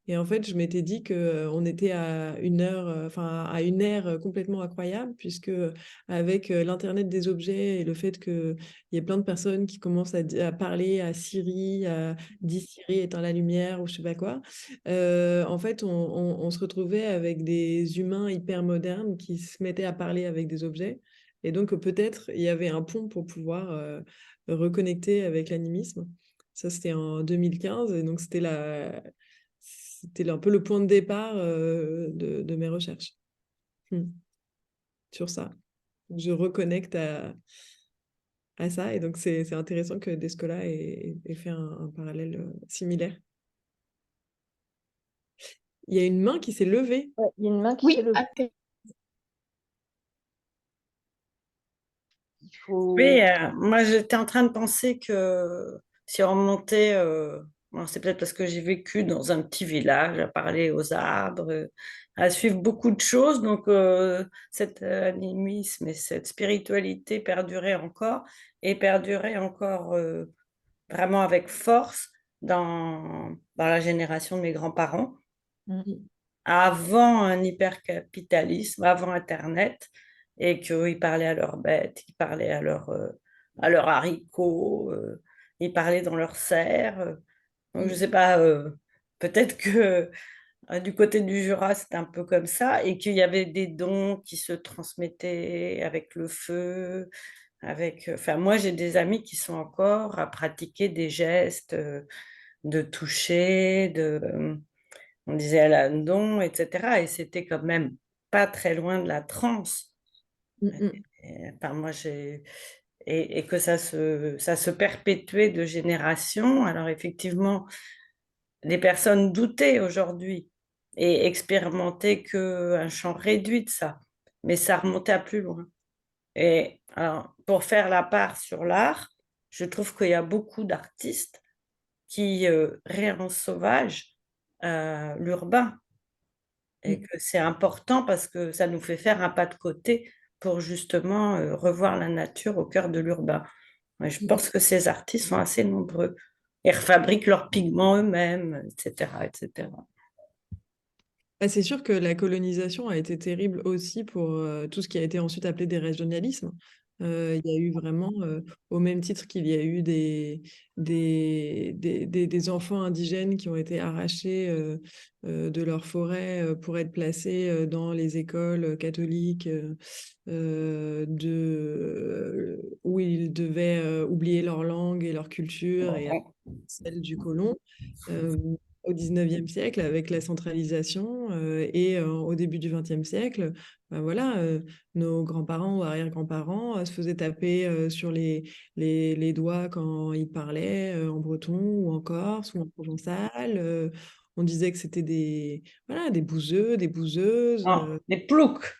Et en fait, je m'étais dit que on était à une heure, enfin à une ère complètement incroyable, puisque avec l'internet des objets et le fait qu'il y ait plein de personnes qui commencent à parler à Siri, à dire Siri éteins la lumière ou je sais pas quoi. En fait, on se retrouvait avec des humains hyper modernes qui se mettaient à parler avec des objets. Et donc peut-être il y avait un pont pour pouvoir reconnecter avec l'animisme. Ça, c'était en 2015, et donc c'était un peu le point de départ de mes recherches sur ça. Je reconnecte à ça. Et donc, c'est intéressant que Descola ait fait un parallèle similaire. Il y a une main qui s'est levée. Ouais, il y a une main qui Oui, s'est levée. après. Il faut... Oui, moi j'étais en train de penser que si on remontait, bon, c'est peut-être parce que j'ai vécu dans un petit village, à parler aux arbres, à suivre beaucoup de choses, donc cet animisme et cette spiritualité perduraient encore et perduraient encore vraiment avec force dans la génération de mes grands-parents, Mm. avant un hypercapitalisme, avant Internet, et qu'ils parlaient à leurs bêtes, ils parlaient à leurs haricots, ils parlaient dans leurs serres. Donc, je ne sais pas, peut-être que du côté du Jura, c'était un peu comme ça, et qu'il y avait des dons qui se transmettaient avec le feu. Enfin, moi, j'ai des amis qui sont encore à pratiquer des gestes de toucher, on disait à la don, etc. Et c'était quand même pas très loin de la transe. Enfin, moi, et que ça se perpétuait de génération. Alors, effectivement, les personnes doutaient aujourd'hui et expérimentaient qu'un champ réduit de ça. Mais ça remontait à plus loin. Et alors, pour faire la part sur l'art, je trouve qu'il y a beaucoup d'artistes qui réinventent sauvage l'urbain et que c'est important parce que ça nous fait faire un pas de côté pour justement revoir la nature au cœur de l'urbain. Ouais, je pense que ces artistes sont assez nombreux et refabriquent leurs pigments eux-mêmes, etc., etc. Ah, c'est sûr que la colonisation a été terrible aussi pour tout ce qui a été ensuite appelé des régionalismes. Il y a eu vraiment, au même titre qu'il y a eu des enfants indigènes qui ont été arrachés de leur forêt pour être placés dans les écoles catholiques où ils devaient oublier leur langue et leur culture et celle du colon. Euh, Au 19e siècle, avec la centralisation, et au début du 20e siècle, ben voilà, nos grands-parents ou arrière-grands-parents se faisaient taper sur les doigts quand ils parlaient en breton ou en corse ou en provençal. On disait que c'était voilà, des bouseux, des bouseuses, Non, les ploucs,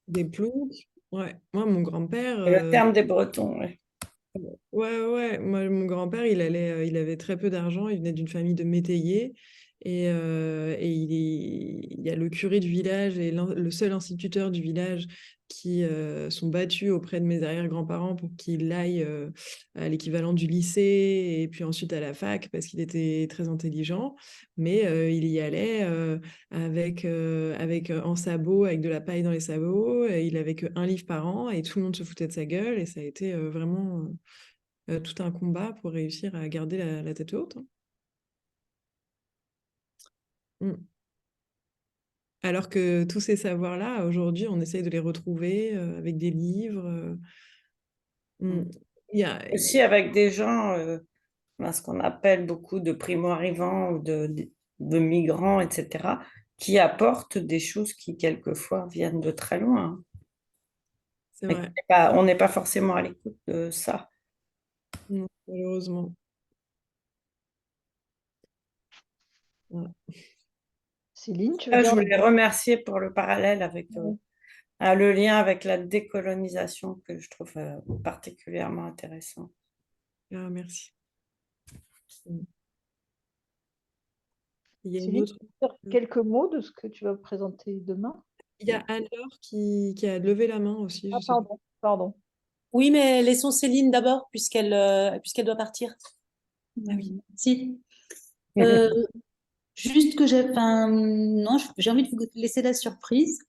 des ploucs. Ouais. Moi, mon grand-père, c'est le terme des Bretons. Ouais. ouais. Moi, mon grand-père, il avait très peu d'argent. Il venait d'une famille de métayers. Et il y a le curé du village et le seul instituteur du village qui sont battus auprès de mes arrière-grands-parents pour qu'il aille à l'équivalent du lycée et puis ensuite à la fac parce qu'il était très intelligent. Mais il y allait avec en sabots, avec de la paille dans les sabots. Il avait qu'un livre par an et tout le monde se foutait de sa gueule. Et ça a été vraiment tout un combat pour réussir à garder la tête haute, hein. Mm. Alors que tous ces savoirs-là, aujourd'hui, on essaye de les retrouver avec des livres. Mm. Il y a... Aussi avec des gens, ce qu'on appelle beaucoup de primo-arrivants ou de migrants, etc., qui apportent des choses qui, quelquefois, viennent de très loin, hein. C'est Et vrai, on n'est pas forcément à l'écoute de ça. non, malheureusement. Voilà. Céline, tu veux Là, je dire voulais remercier pour le parallèle avec Ouais. le lien avec la décolonisation que je trouve particulièrement intéressant. Ah, merci. Mm. Il y a une Céline, autre... tu veux dire quelques mots de ce que tu vas présenter demain? Il y a Anne-Laure qui a levé la main aussi, Ah, je sais pas. pardon. Oui, mais laissons Céline d'abord, puisqu'elle doit partir. Ah oui, si. Euh, juste que non, j'ai envie de vous laisser la surprise.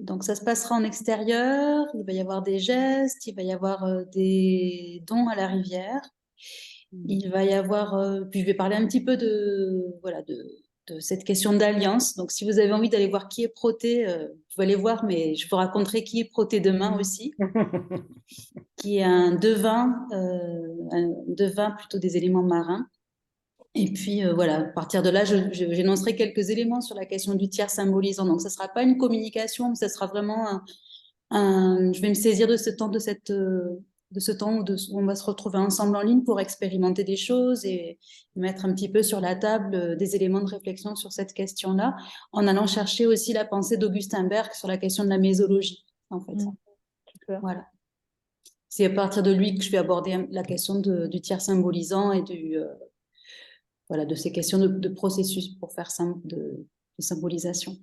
Donc, ça se passera en extérieur. Il va y avoir des gestes, il va y avoir des dons à la rivière. Il va y avoir, puis je vais parler un petit peu voilà, de cette question d'alliance. Donc, si vous avez envie d'aller voir qui est Proté, vous pouvez aller voir, mais je vous raconterai qui est Proté demain aussi, qui est un devin plutôt des éléments marins. Et puis voilà, à partir de là, j'énoncerai quelques éléments sur la question du tiers symbolisant. Donc, ça ne sera pas une communication, mais ça sera vraiment je vais me saisir de ce temps, de cette de ce temps où on va se retrouver ensemble en ligne pour expérimenter des choses et mettre un petit peu sur la table des éléments de réflexion sur cette question-là, en allant chercher aussi la pensée d'Augustin Berg sur la question de la mésologie, en fait. Super. Voilà. C'est à partir de lui que je vais aborder la question du tiers symbolisant et voilà, de ces questions de processus, pour faire simple, de symbolisation.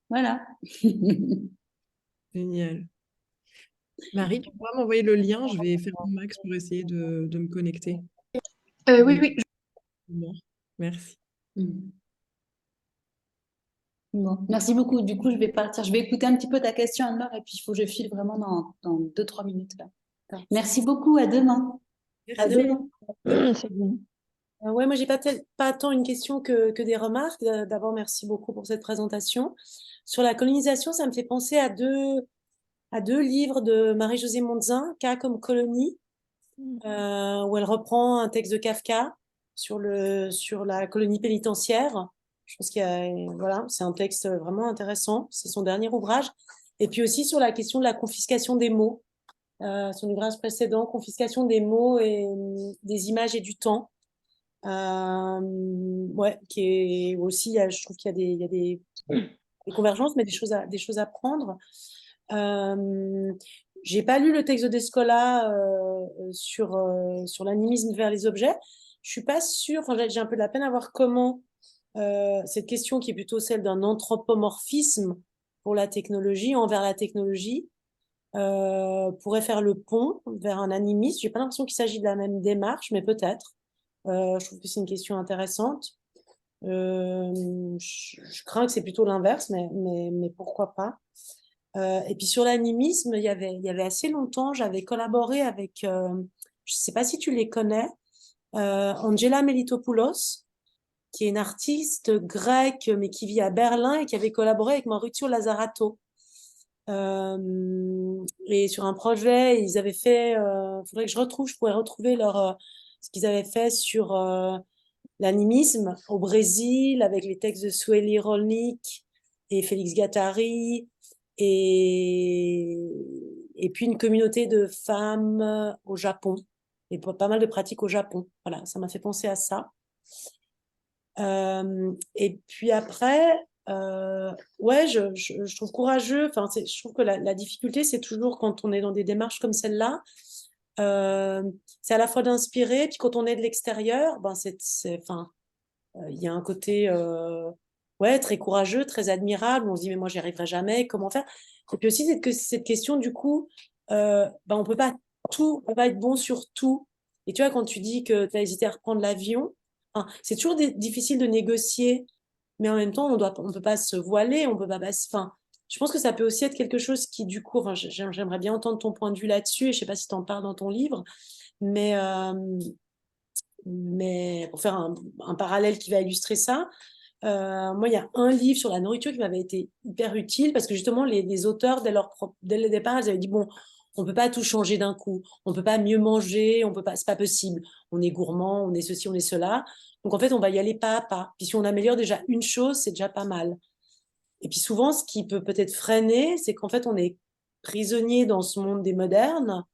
Voilà. Génial. Marie, tu pourras m'envoyer le lien, je vais faire mon max pour essayer de me connecter. Oui, oui. Bon, merci. Bon, merci beaucoup. Du coup, je vais partir. Je vais écouter un petit peu ta question, Anne-Laure, et puis il faut que je file vraiment dans 2-3 minutes. Là. Merci beaucoup. À demain. À Merci. demain. C'est bien. Ouais, moi, j'ai pas tant une question que des remarques. D'abord, merci beaucoup pour cette présentation. Sur la colonisation, ça me fait penser à deux livres de Marie-Josée Mondzin, K comme colonie, où elle reprend un texte de Kafka sur la colonie pénitentiaire. Je pense voilà, c'est un texte vraiment intéressant. C'est son dernier ouvrage. Et puis aussi sur la question de la confiscation des mots. Son ouvrage précédent, confiscation des mots et des images et du temps. Ouais, qui est aussi, je trouve qu'il y a des convergences, mais des choses à prendre. J'ai pas lu le texte de Descola sur l'animisme vers les objets. Je suis pas sûre, enfin, j'ai un peu de la peine à voir comment cette question qui est plutôt celle d'un anthropomorphisme pour la technologie, envers la technologie, pourrait faire le pont vers un animisme. J'ai pas l'impression qu'il s'agit de la même démarche, mais peut-être. Je trouve que c'est une question intéressante. Je crains que c'est plutôt l'inverse, mais pourquoi pas. Et puis sur l'animisme, il y avait assez longtemps, j'avais collaboré avec, je ne sais pas si tu les connais, Angela Melitopoulos, qui est une artiste grecque, mais qui vit à Berlin et qui avait collaboré avec Maurizio Lazzarato. Et sur un projet, ils avaient fait, faudrait que je pourrais retrouver ce qu'ils avaient fait sur l'animisme au Brésil avec les textes de Sueli Rolnik et Félix Guattari et puis une communauté de femmes au Japon et pas mal de pratiques au Japon. Voilà, ça m'a fait penser à ça. Et puis après, ouais, je trouve courageux. Enfin, je trouve que la difficulté, c'est toujours quand on est dans des démarches comme celle-là, c'est à la fois d'inspirer, puis quand on est de l'extérieur, ben enfin, il y a un côté ouais, très courageux, très admirable. On se dit, mais moi, j'y arriverai jamais, comment faire? Et puis aussi, cette question, du coup, ben, on peut pas être bon sur tout. Et tu vois, quand tu dis que tu as hésité à reprendre l'avion, hein, c'est toujours difficile de négocier, mais en même temps, on peut pas se voiler, on peut pas, enfin, je pense que ça peut aussi être quelque chose qui, du coup, enfin, j'aimerais bien entendre ton point de vue là-dessus, et je sais pas si tu en parles dans ton livre, mais, mais pour faire un parallèle qui va illustrer ça, moi, il y a un livre sur la nourriture qui m'avait été hyper utile parce que justement, les auteurs, dès le départ, ils avaient dit, bon, on peut pas tout changer d'un coup, on peut pas mieux manger, on peut pas, c'est pas possible. On est gourmand, on est ceci, on est cela. Donc, en fait, on va y aller pas à pas. Puis si on améliore déjà une chose, c'est déjà pas mal. Et puis souvent, ce qui peut peut-être freiner, c'est qu'en fait, on est prisonnier dans ce monde des modernes.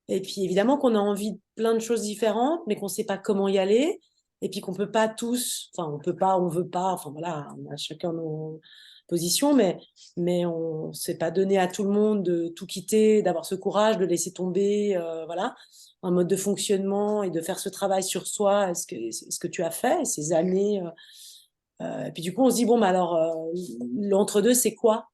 Et puis évidemment qu'on a envie de plein de choses différentes, mais qu'on ne sait pas comment y aller. Et puis qu'on peut pas tous, enfin on peut pas, on veut pas, enfin voilà, on a chacun nos positions, mais on s'est pas donné à tout le monde de tout quitter, d'avoir ce courage, de laisser tomber, voilà, un mode de fonctionnement et de faire ce travail sur soi. Est-ce que tu as fait ces années et puis du coup on se dit bon, mais alors l'entre-deux c'est quoi?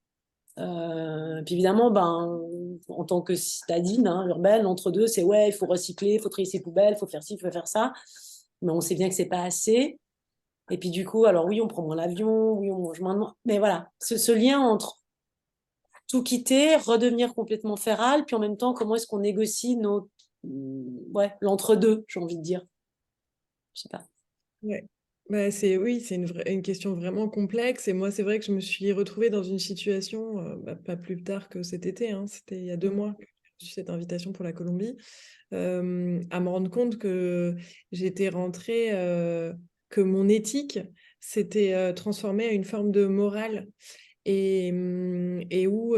Puis évidemment, ben, en tant que citadine urbaine, l'entre-deux, c'est ouais, il faut recycler, il faut trier ses poubelles, il faut faire ci, il faut faire ça. Mais on sait bien que c'est pas assez. Et puis du coup, alors oui, on prend moins l'avion, oui, on mange moins. Mais voilà, ce lien entre tout quitter, redevenir complètement féral, puis en même temps, comment est-ce qu'on négocie ouais, l'entre-deux, j'ai envie de dire. Je sais pas. Ouais. Bah, oui, c'est une question vraiment complexe. Et moi, c'est vrai que je me suis retrouvée dans une situation, pas plus tard que cet été, hein, c'était il y a 2 mois que j'ai reçu cette invitation pour la Colombie, à me rendre compte que j'étais rentrée, que mon éthique s'était transformée à une forme de morale. et où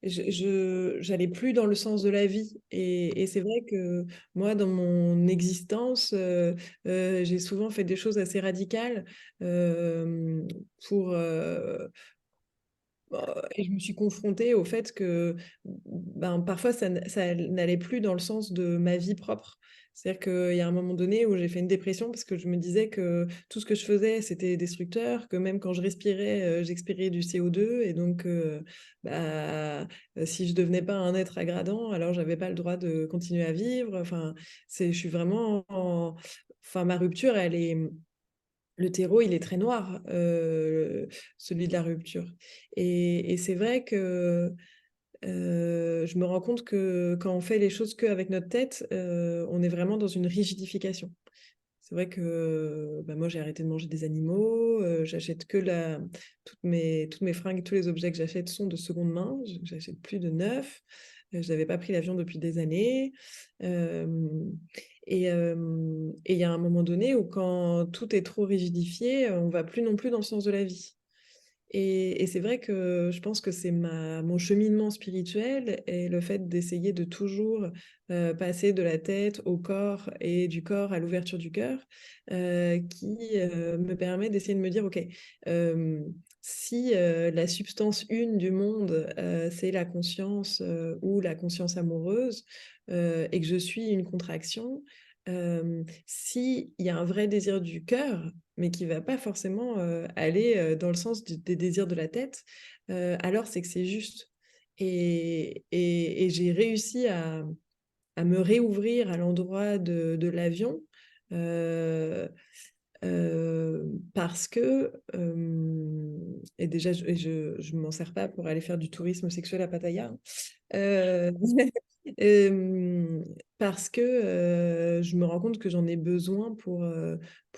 j'allais plus dans le sens de la vie. Et c'est vrai que moi, dans mon existence, j'ai souvent fait des choses assez radicales euh, pour... et je me suis confrontée au fait que parfois ça n'allait plus dans le sens de ma vie propre. C'est-à-dire qu'il y a un moment donné où j'ai fait une dépression parce que je me disais que tout ce que je faisais, c'était destructeur, que même quand je respirais, j'expirais du CO2. Et donc, si je devenais pas un être aggradant, alors j'avais pas le droit de continuer à vivre. Enfin, je suis vraiment Enfin, ma rupture, elle est... Le terreau, il est très noir, celui de la rupture. Et c'est vrai que je me rends compte que quand on fait les choses qu'avec notre tête, on est vraiment dans une rigidification. C'est vrai que moi, j'ai arrêté de manger des animaux, j'achète que toutes mes fringues, tous les objets que j'achète sont de seconde main, j'achète plus de neuf, je n'avais pas pris l'avion depuis des années. Euh, et il y a un moment donné où quand tout est trop rigidifié, on va plus non plus dans le sens de la vie. Et c'est vrai que je pense que c'est mon cheminement spirituel et le fait d'essayer de toujours passer de la tête au corps et du corps à l'ouverture du cœur qui me permet d'essayer de me dire, OK, euh, si la substance une du monde, c'est la conscience ou la conscience amoureuse et que je suis une contraction, s'il y a un vrai désir du cœur, mais qui va pas forcément aller dans le sens des désirs de la tête, alors c'est que c'est juste. Et j'ai réussi à me réouvrir à l'endroit de l'avion parce que, et déjà, je m'en sers pas pour aller faire du tourisme sexuel à Pattaya, hein. Euh, euh, parce que je me rends compte que j'en ai besoin pour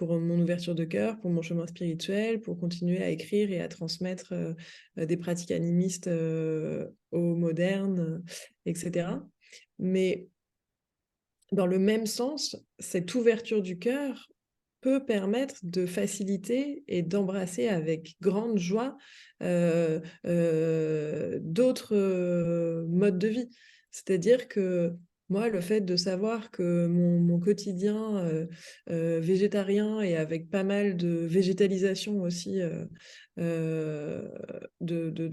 mon ouverture de cœur, pour mon chemin spirituel, pour continuer à écrire et à transmettre des pratiques animistes aux modernes, etc. Mais dans le même sens, cette ouverture du cœur peut permettre de faciliter et d'embrasser avec grande joie d'autres modes de vie. C'est-à-dire que moi, le fait de savoir que mon quotidien végétarien et avec pas mal de végétalisation aussi de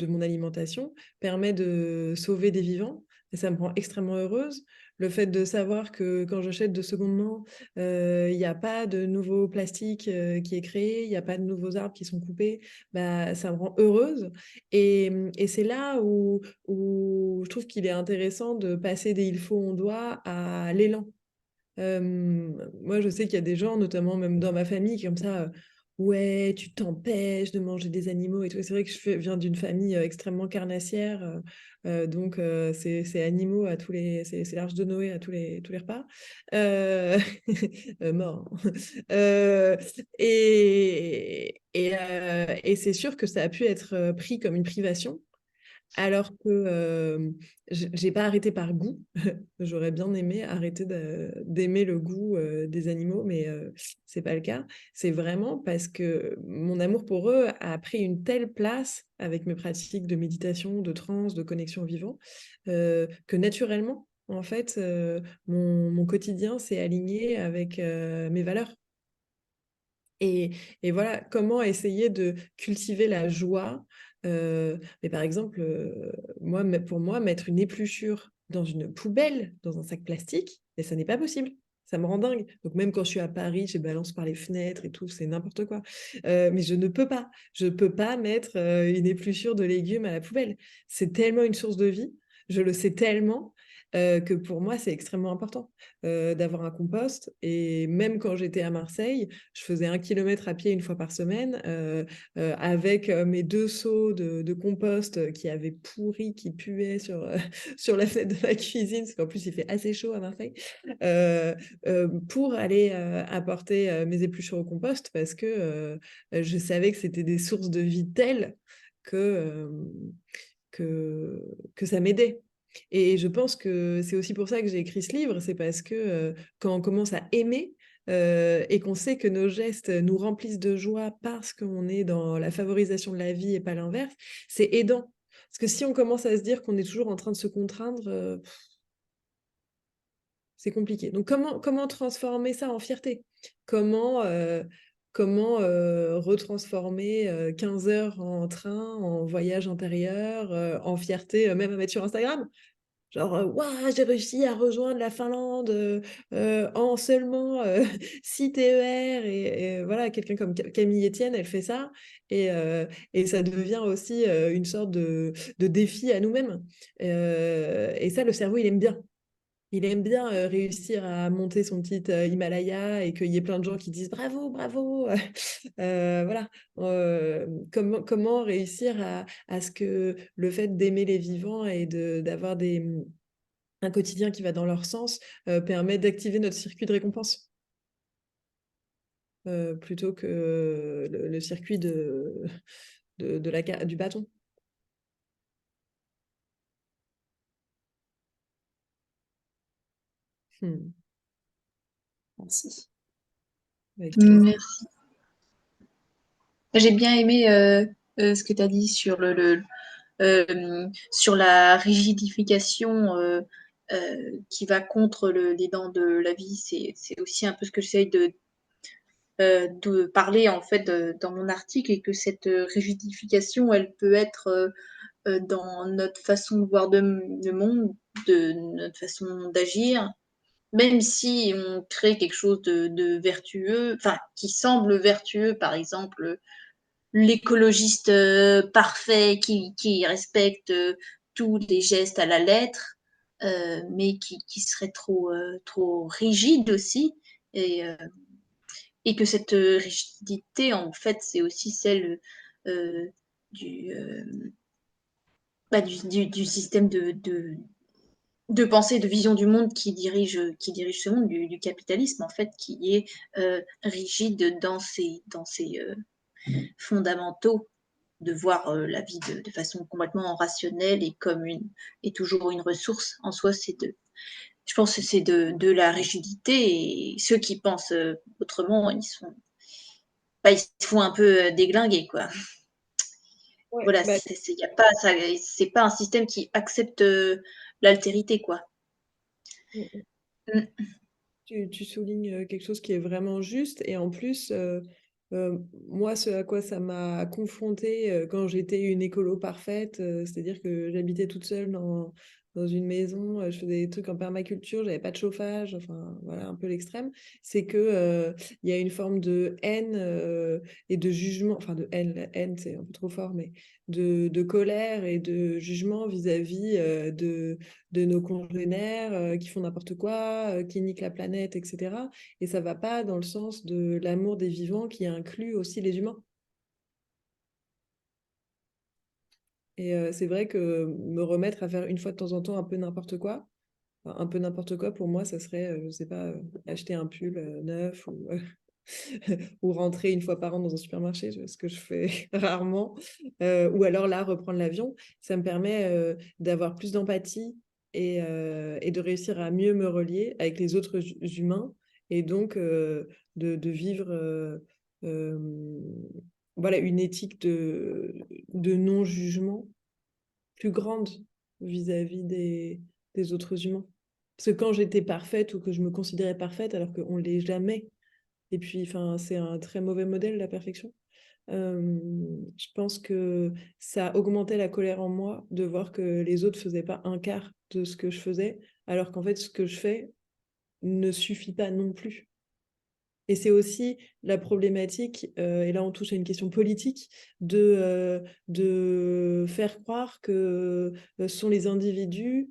mon alimentation permet de sauver des vivants, et ça me rend extrêmement heureuse. Le fait de savoir que quand j'achète de seconde main, il n'y a pas de nouveau plastique qui est créé, il n'y a pas de nouveaux arbres qui sont coupés, ça me rend heureuse. Et c'est là où je trouve qu'il est intéressant de passer des il faut, on doit à l'élan. Moi, je sais qu'il y a des gens, notamment même dans ma famille, qui comme ça, ouais, tu t'empêches de manger des animaux et tout. Et c'est vrai que viens d'une famille extrêmement carnassière, donc c'est animaux à c'est l'arche de Noé à tous les repas, euh, mort. Euh, et c'est sûr que ça a pu être pris comme une privation. Alors que j'ai pas arrêté par goût. J'aurais bien aimé arrêter d'aimer le goût des animaux, mais c'est pas le cas. C'est vraiment parce que mon amour pour eux a pris une telle place avec mes pratiques de méditation, de transe, de connexion au vivant, que naturellement, en fait, mon quotidien s'est aligné avec mes valeurs. Et voilà, comment essayer de cultiver la joie. Mais par exemple, pour moi, mettre une épluchure dans une poubelle, dans un sac plastique, et ça n'est pas possible. Ça me rend dingue. Donc même quand je suis à Paris, je balance par les fenêtres et tout, c'est n'importe quoi. Mais je ne peux pas. Je ne peux pas mettre une épluchure de légumes à la poubelle. C'est tellement une source de vie. Je le sais tellement que pour moi, c'est extrêmement important d'avoir un compost. Et même quand j'étais à Marseille, je faisais 1 kilomètre à pied une fois par semaine avec mes 2 seaux de compost qui avaient pourri, qui puaient sur la fenêtre de ma cuisine, parce qu'en plus il fait assez chaud à Marseille, pour aller apporter mes épluchures au compost parce que je savais que c'était des sources de vie telles que, que ça m'aidait. Et je pense que c'est aussi pour ça que j'ai écrit ce livre, c'est parce que quand on commence à aimer, et qu'on sait que nos gestes nous remplissent de joie parce qu'on est dans la favorisation de la vie et pas l'inverse, c'est aidant. Parce que si on commence à se dire qu'on est toujours en train de se contraindre, c'est compliqué. Donc comment transformer ça en fierté? Comment retransformer 15 heures en train, en voyage intérieur, en fierté, même à mettre sur Instagram? Genre, waouh, j'ai réussi à rejoindre la Finlande en seulement 6 TER. Et voilà, quelqu'un comme Camille Etienne, elle fait ça. Et ça devient aussi une sorte de défi à nous-mêmes. Et ça, le cerveau, il aime bien. Il aime bien réussir à monter son petit Himalaya et qu'il y ait plein de gens qui disent bravo, bravo. Voilà. Comment réussir à ce que le fait d'aimer les vivants et d'avoir un quotidien qui va dans leur sens permet d'activer notre circuit de récompense plutôt que le circuit du bâton. Merci. Avec plaisir. Merci. J'ai bien aimé ce que tu as dit sur sur la rigidification qui va contre les dents de la vie. C'est aussi un peu ce que j'essaye de parler en fait dans mon article, et que cette rigidification, elle peut être dans notre façon de voir le monde, de notre façon d'agir, même si on crée quelque chose de vertueux, enfin qui semble vertueux, par exemple l'écologiste parfait qui respecte tous les gestes à la lettre, mais qui serait trop rigide aussi. Et, euh, et que cette rigidité, en fait, c'est aussi celle euh, du, euh, du système de pensée, de vision du monde qui dirige ce monde, du capitalisme, en fait, qui est rigide dans ses fondamentaux, de voir la vie de façon complètement rationnelle et comme et toujours une ressource en soi. Je pense que c'est de la rigidité, et ceux qui pensent autrement, ils se font un peu déglinguer, quoi. Ouais, Voilà, bah, c'est pas un système qui accepte l'altérité, quoi. Mm. tu soulignes quelque chose qui est vraiment juste. Et en plus, moi, ce à quoi ça m'a confrontée quand j'étais une écolo parfaite, c'est-à-dire que j'habitais toute seule dans une maison, je faisais des trucs en permaculture, j'avais pas de chauffage, enfin voilà, un peu l'extrême, c'est que il y a une forme de haine et de jugement, enfin de haine, la haine c'est un peu trop fort, mais de colère et de jugement vis-à-vis de nos congénères qui font n'importe quoi, qui niquent la planète, etc. Et ça va pas dans le sens de l'amour des vivants qui inclut aussi les humains. Et c'est vrai que me remettre à faire une fois de temps en temps un peu n'importe quoi, enfin, un peu n'importe quoi pour moi, ça serait, je sais pas, acheter un pull neuf ou rentrer une fois par an dans un supermarché, ce que je fais rarement, ou alors là, reprendre l'avion. Ça me permet d'avoir plus d'empathie et de réussir à mieux me relier avec les autres humains, et donc de vivre euh, voilà, une éthique de non-jugement plus grande vis-à-vis des autres humains. Parce que quand j'étais parfaite ou que je me considérais parfaite, alors qu'on ne l'est jamais, et puis enfin, c'est un très mauvais modèle, la perfection, je pense que ça augmentait la colère en moi de voir que les autres ne faisaient pas un quart de ce que je faisais, alors qu'en fait, ce que je fais ne suffit pas non plus. Et c'est aussi la problématique, et là on touche à une question politique, de faire croire que ce sont les individus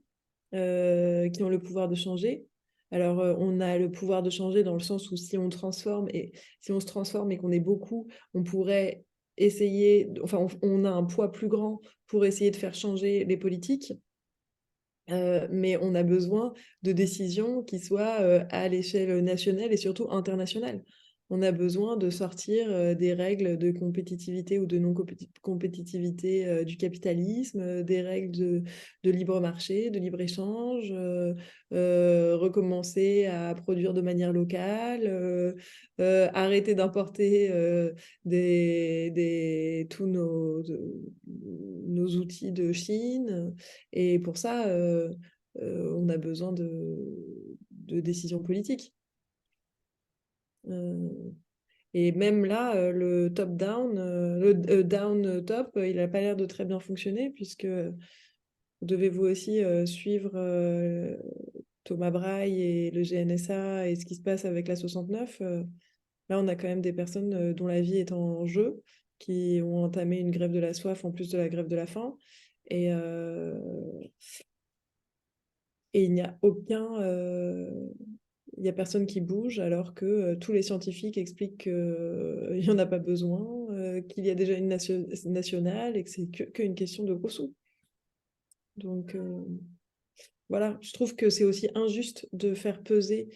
qui ont le pouvoir de changer. Alors on a le pouvoir de changer dans le sens où si on se transforme et qu'on est beaucoup, on pourrait essayer, enfin on a un poids plus grand pour essayer de faire changer les politiques. Mais on a besoin de décisions qui soient à l'échelle nationale et surtout internationale. on a besoin de sortir des règles de compétitivité ou de non-compétitivité du capitalisme, des règles de libre marché, de libre-échange, recommencer à produire de manière locale, arrêter d'importer tous nos outils de Chine. Et pour ça, on a besoin de décisions politiques. Et même là, le top-down, le down-top, il n'a pas l'air de très bien fonctionner, puisque vous devez vous aussi suivre Thomas Braille et le GNSA et ce qui se passe avec la 69. Là, on a quand même des personnes dont la vie est en jeu, qui ont entamé une grève de la soif en plus de la grève de la faim. Et il n'y a il n'y a personne qui bouge, alors que tous les scientifiques expliquent qu'il n'y en a pas besoin, qu'il y a déjà une nationale et que c'est qu'une question de gros sous. Donc voilà, je trouve que c'est aussi injuste de faire peser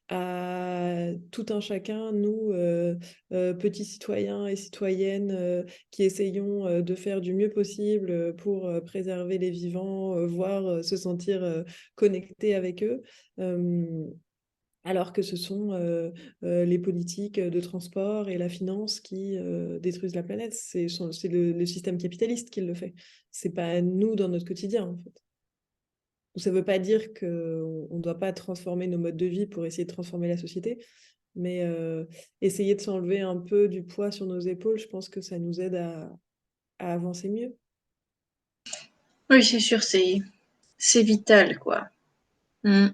à tout un chacun, nous, petits citoyens et citoyennes, qui essayons de faire du mieux possible pour préserver les vivants, voire se sentir connectés avec eux. Alors que ce sont les politiques de transport et la finance qui détruisent la planète. C'est le système capitaliste qui le fait. C'est pas nous dans notre quotidien, en fait. Ça ne veut pas dire qu'on ne doit pas transformer nos modes de vie pour essayer de transformer la société, mais essayer de s'enlever un peu du poids sur nos épaules, je pense que ça nous aide à avancer mieux. Oui, c'est sûr, c'est vital, quoi. Mm.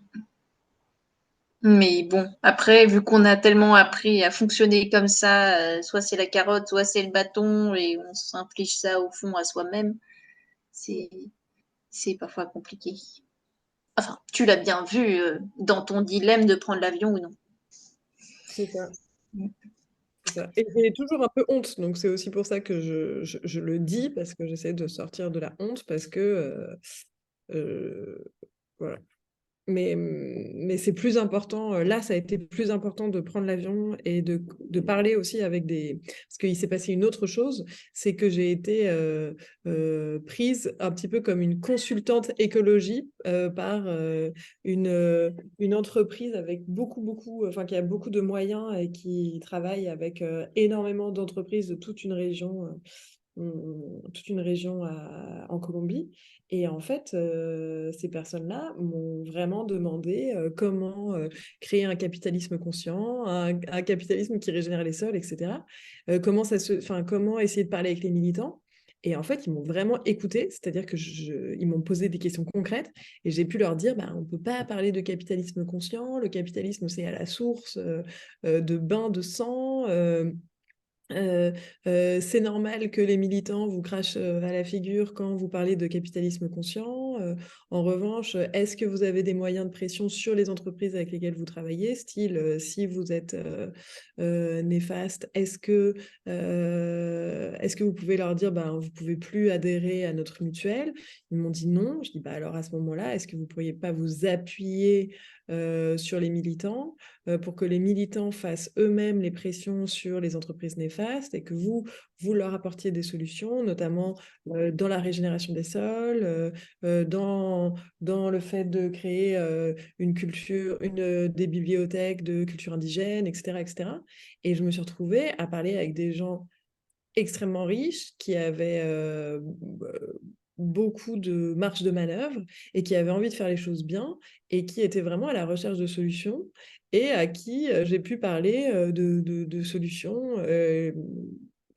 Mais bon, après, vu qu'on a tellement appris à fonctionner comme ça, soit c'est la carotte, soit c'est le bâton, et on s'inflige ça au fond à soi-même, c'est parfois compliqué. Enfin, tu l'as bien vu dans ton dilemme de prendre l'avion ou non. C'est ça. Mm. C'est ça. Et j'ai toujours un peu honte, donc c'est aussi pour ça que je le dis, parce que j'essaie de sortir de la honte, parce que voilà. Mais c'est plus important, là, ça a été plus important de prendre l'avion et de parler aussi avec des... Parce qu'il s'est passé une autre chose, c'est que j'ai été prise un petit peu comme une consultante écologie par une entreprise avec enfin, qui a beaucoup de moyens et qui travaille avec énormément d'entreprises de toute une région en Colombie. Et en fait, ces personnes-là m'ont vraiment demandé comment créer un capitalisme conscient, un capitalisme qui régénère les sols, etc. Comment essayer de parler avec les militants. Et en fait, ils m'ont vraiment écouté, c'est-à-dire ils m'ont posé des questions concrètes et j'ai pu leur dire, bah, on ne peut pas parler de capitalisme conscient, le capitalisme, c'est à la source de bains de sang. C'est normal que les militants vous crachent à la figure quand vous parlez de capitalisme conscient. En revanche, est-ce que vous avez des moyens de pression sur les entreprises avec lesquelles vous travaillez, style si vous êtes néfaste, est-ce que vous pouvez leur dire vous ne pouvez plus adhérer à notre mutuelle? Ils m'ont dit non. Je dis alors à ce moment-là, est-ce que vous ne pourriez pas vous appuyer sur les militants pour que les militants fassent eux-mêmes les pressions sur les entreprises néfastes et que vous leur apportiez des solutions, notamment dans la régénération des sols, dans le fait de créer des bibliothèques de culture indigène, etc., etc. Et je me suis retrouvée à parler avec des gens extrêmement riches qui avaient beaucoup de marge de manœuvre et qui avaient envie de faire les choses bien et qui étaient vraiment à la recherche de solutions et à qui j'ai pu parler de solutions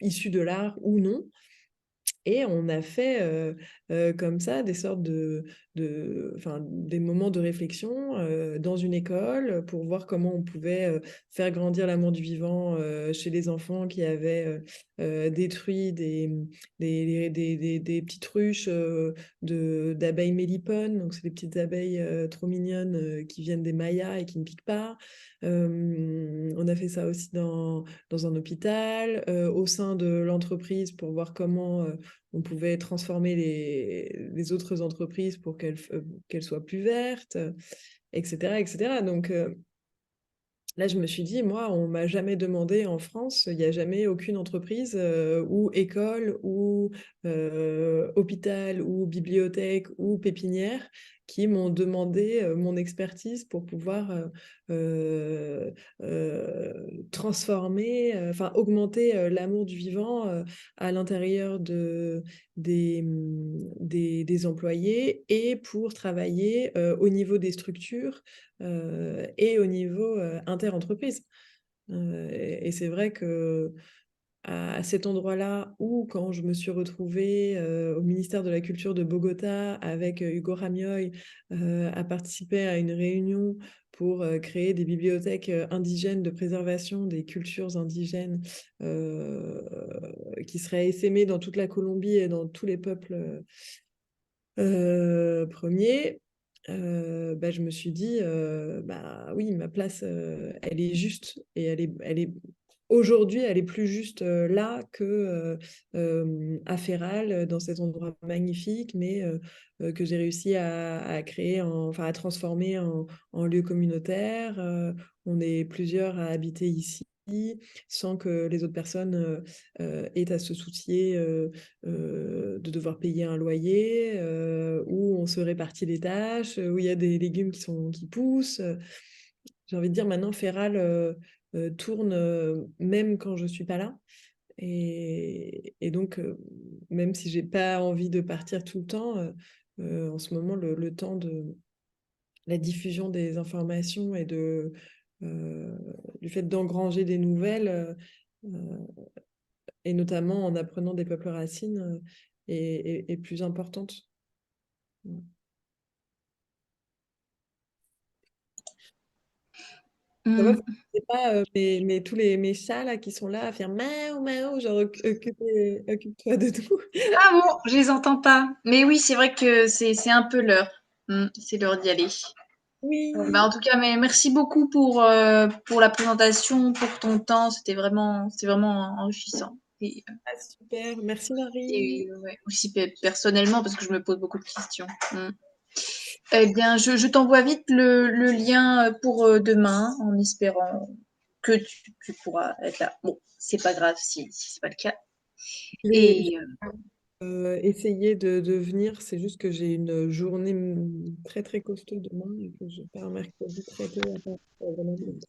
issues de l'art ou non. Et on a fait comme ça des sortes des moments de réflexion dans une école pour voir comment on pouvait faire grandir l'amour du vivant chez les enfants qui avaient détruit des petites ruches d'abeilles mélipones. Donc, c'est des petites abeilles trop mignonnes qui viennent des Mayas et qui ne piquent pas. On a fait ça aussi dans un hôpital, au sein de l'entreprise pour voir comment on pouvait transformer les autres entreprises pour qu'elles soient plus vertes, etc., etc. Donc, là, je me suis dit, moi, on m'a jamais demandé en France, il n'y a jamais aucune entreprise ou école ou hôpital ou bibliothèque ou pépinière qui m'ont demandé mon expertise pour pouvoir euh, transformer, enfin augmenter l'amour du vivant à l'intérieur des employés et pour travailler au niveau des structures et au niveau inter-entreprise. Et c'est vrai que à cet endroit-là où, quand je me suis retrouvée au ministère de la Culture de Bogota avec Hugo Ramioy, à participer à une réunion pour créer des bibliothèques indigènes de préservation des cultures indigènes qui seraient essaimées dans toute la Colombie et dans tous les peuples premiers, bah, je me suis dit, bah oui, ma place, elle est juste et aujourd'hui, elle est plus juste là que à Féral, dans cet endroit magnifique, mais que j'ai réussi à créer, enfin à transformer en lieu communautaire. On est plusieurs à habiter ici sans que les autres personnes aient à se soucier de devoir payer un loyer, où on se répartit les tâches, où il y a des légumes qui poussent. J'ai envie de dire maintenant, Féral tourne même quand je suis pas là. Et donc, même si j'ai pas envie de partir tout le temps, en ce moment, le temps de la diffusion des informations et du fait d'engranger des nouvelles, et notamment en apprenant des peuples racines, est plus importante. Ça va, Mm. vous savez pas, tous mes chats là, qui sont là à faire miaou, miaou, genre occupe-toi de tout. Ah bon, je les entends pas. Mais oui, c'est vrai que c'est un peu l'heure. C'est l'heure d'y aller. Oui, Bah, en tout cas, mais merci beaucoup pour la présentation, pour ton temps. C'était vraiment enrichissant. ah, super, merci Marie. Ouais, aussi personnellement, parce que je me pose beaucoup de questions. Eh bien, je t'envoie vite le lien pour demain, en espérant que tu pourras être là. Bon, c'est pas grave si c'est pas le cas. Et Essayer de venir, c'est juste que j'ai une journée très très costaud demain et que je pars mercredi très tôt à part vraiment vite.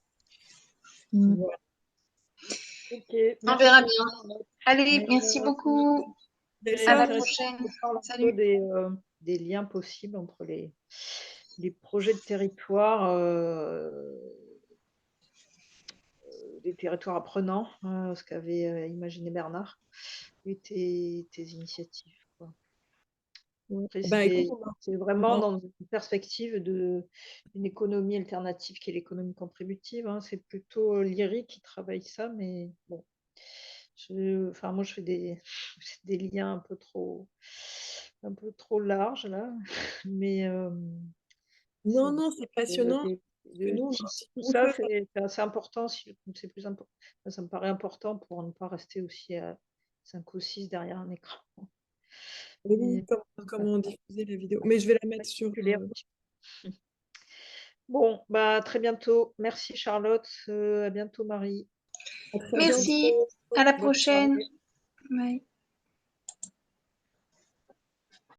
Voilà. Ok, on merci verra beaucoup. bien. Allez, Mais merci beaucoup. Belle c'est À la soirée. intéressant prochaine. qu'on parle un peu Salut. des liens possibles entre les projets de territoire, des territoires apprenants, ce qu'avait imaginé Bernard, et tes initiatives, quoi. Ouais. Après, Bah écoute, c'est vraiment dans une perspective d'une économie alternative qui est l'économie contributive, hein. C'est plutôt Lyrique qui travaille ça, mais bon, enfin, moi, je fais des liens un peu trop larges, là. Mais non, c'est non, c'est de- passionnant. de- Que nous, on a si aussi tout ça, beaucoup. c'est assez important, c'est plus important. Ça me paraît important pour ne pas rester aussi à 5 ou 6 derrière un écran. Et oui, Mais comment diffuser la vidéo. Mais je vais la mettre sur. particulière un petit peu. Bon, bah, à très bientôt. Merci Charlotte. À bientôt Marie. À très bientôt. Merci. À la Bonne prochaine. soirée. Bye.